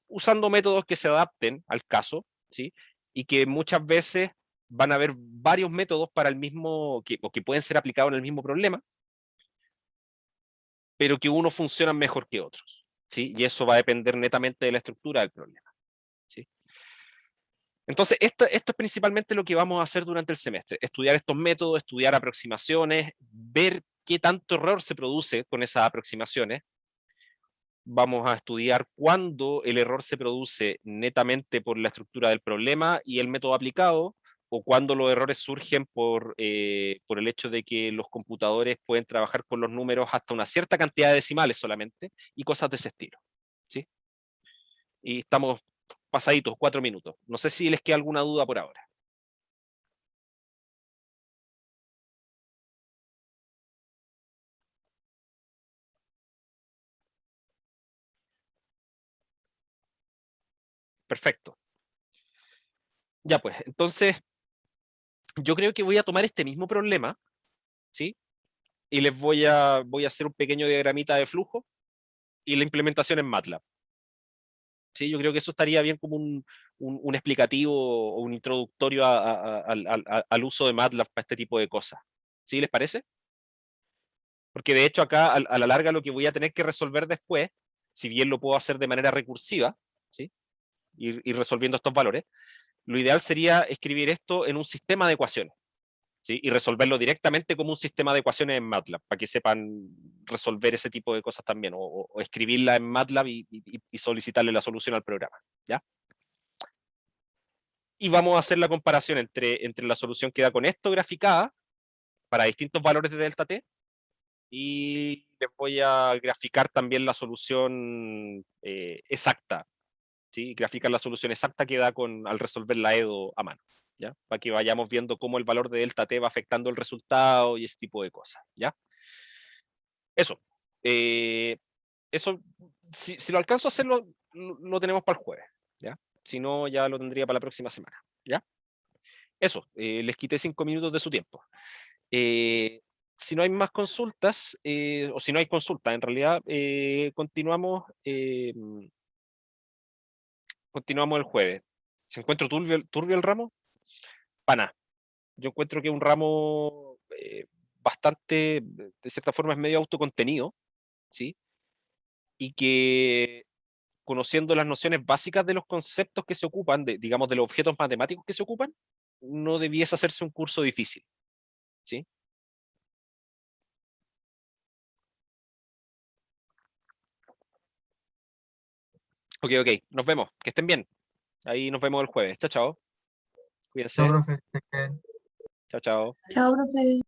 Usando métodos que se adapten al caso, ¿sí? Y que muchas veces van a haber varios métodos para el mismo, o que pueden ser aplicados en el mismo problema, pero que unos funcionan mejor que otros, ¿sí? Y eso va a depender netamente de la estructura del problema, ¿sí? Entonces, esto es principalmente lo que vamos a hacer durante el semestre, estudiar estos métodos, estudiar aproximaciones, ver qué tanto error se produce con esas aproximaciones. Vamos a estudiar cuándo el error se produce netamente por la estructura del problema y el método aplicado, o cuándo los errores surgen por el hecho de que los computadores pueden trabajar con los números hasta una cierta cantidad de decimales solamente, y cosas de ese estilo, ¿sí? Y estamos pasaditos, 4 minutos. No sé si les queda alguna duda por ahora. Perfecto. Ya pues, entonces yo creo que voy a tomar este mismo problema, ¿sí? Y les voy a hacer un pequeño diagramita de flujo y la implementación en MATLAB. Sí, yo creo que eso estaría bien como un explicativo o un introductorio al uso de MATLAB para este tipo de cosas. ¿Sí les parece? Porque de hecho acá a la larga lo que voy a tener que resolver después, si bien lo puedo hacer de manera recursiva, ¿sí? Ir resolviendo estos valores, lo ideal sería escribir esto en un sistema de ecuaciones, ¿sí? Y resolverlo directamente como un sistema de ecuaciones en MATLAB, para que sepan resolver ese tipo de cosas también, o escribirla en MATLAB y solicitarle la solución al programa, ¿ya? y vamos a hacer la comparación entre la solución que da con esto graficada para distintos valores de delta t, y les voy a graficar también la solución exacta, ¿sí? Graficar la solución exacta que da al resolver la EDO a mano, ¿ya? Para que vayamos viendo cómo el valor de delta t va afectando el resultado y ese tipo de cosas, ¿ya? Eso. Eso, si lo alcanzo a hacerlo, lo tenemos para el jueves, ¿ya? Si no, ya lo tendría para la próxima semana, ¿ya? Eso, les quité 5 minutos de su tiempo. Si no hay más consultas, o si no hay consultas, en realidad, continuamos el jueves. ¿Se encuentra turbio el ramo? Pana. Yo encuentro que es un ramo bastante, de cierta forma, es medio autocontenido, ¿sí? Y que, conociendo las nociones básicas de los conceptos que se ocupan, digamos, de los objetos matemáticos que se ocupan, no debiese hacerse un curso difícil, ¿sí? Ok, nos vemos, que estén bien. Ahí nos vemos el jueves. Chao, chao. Cuídense. No, profe, que Chao, chao. Chao, profe.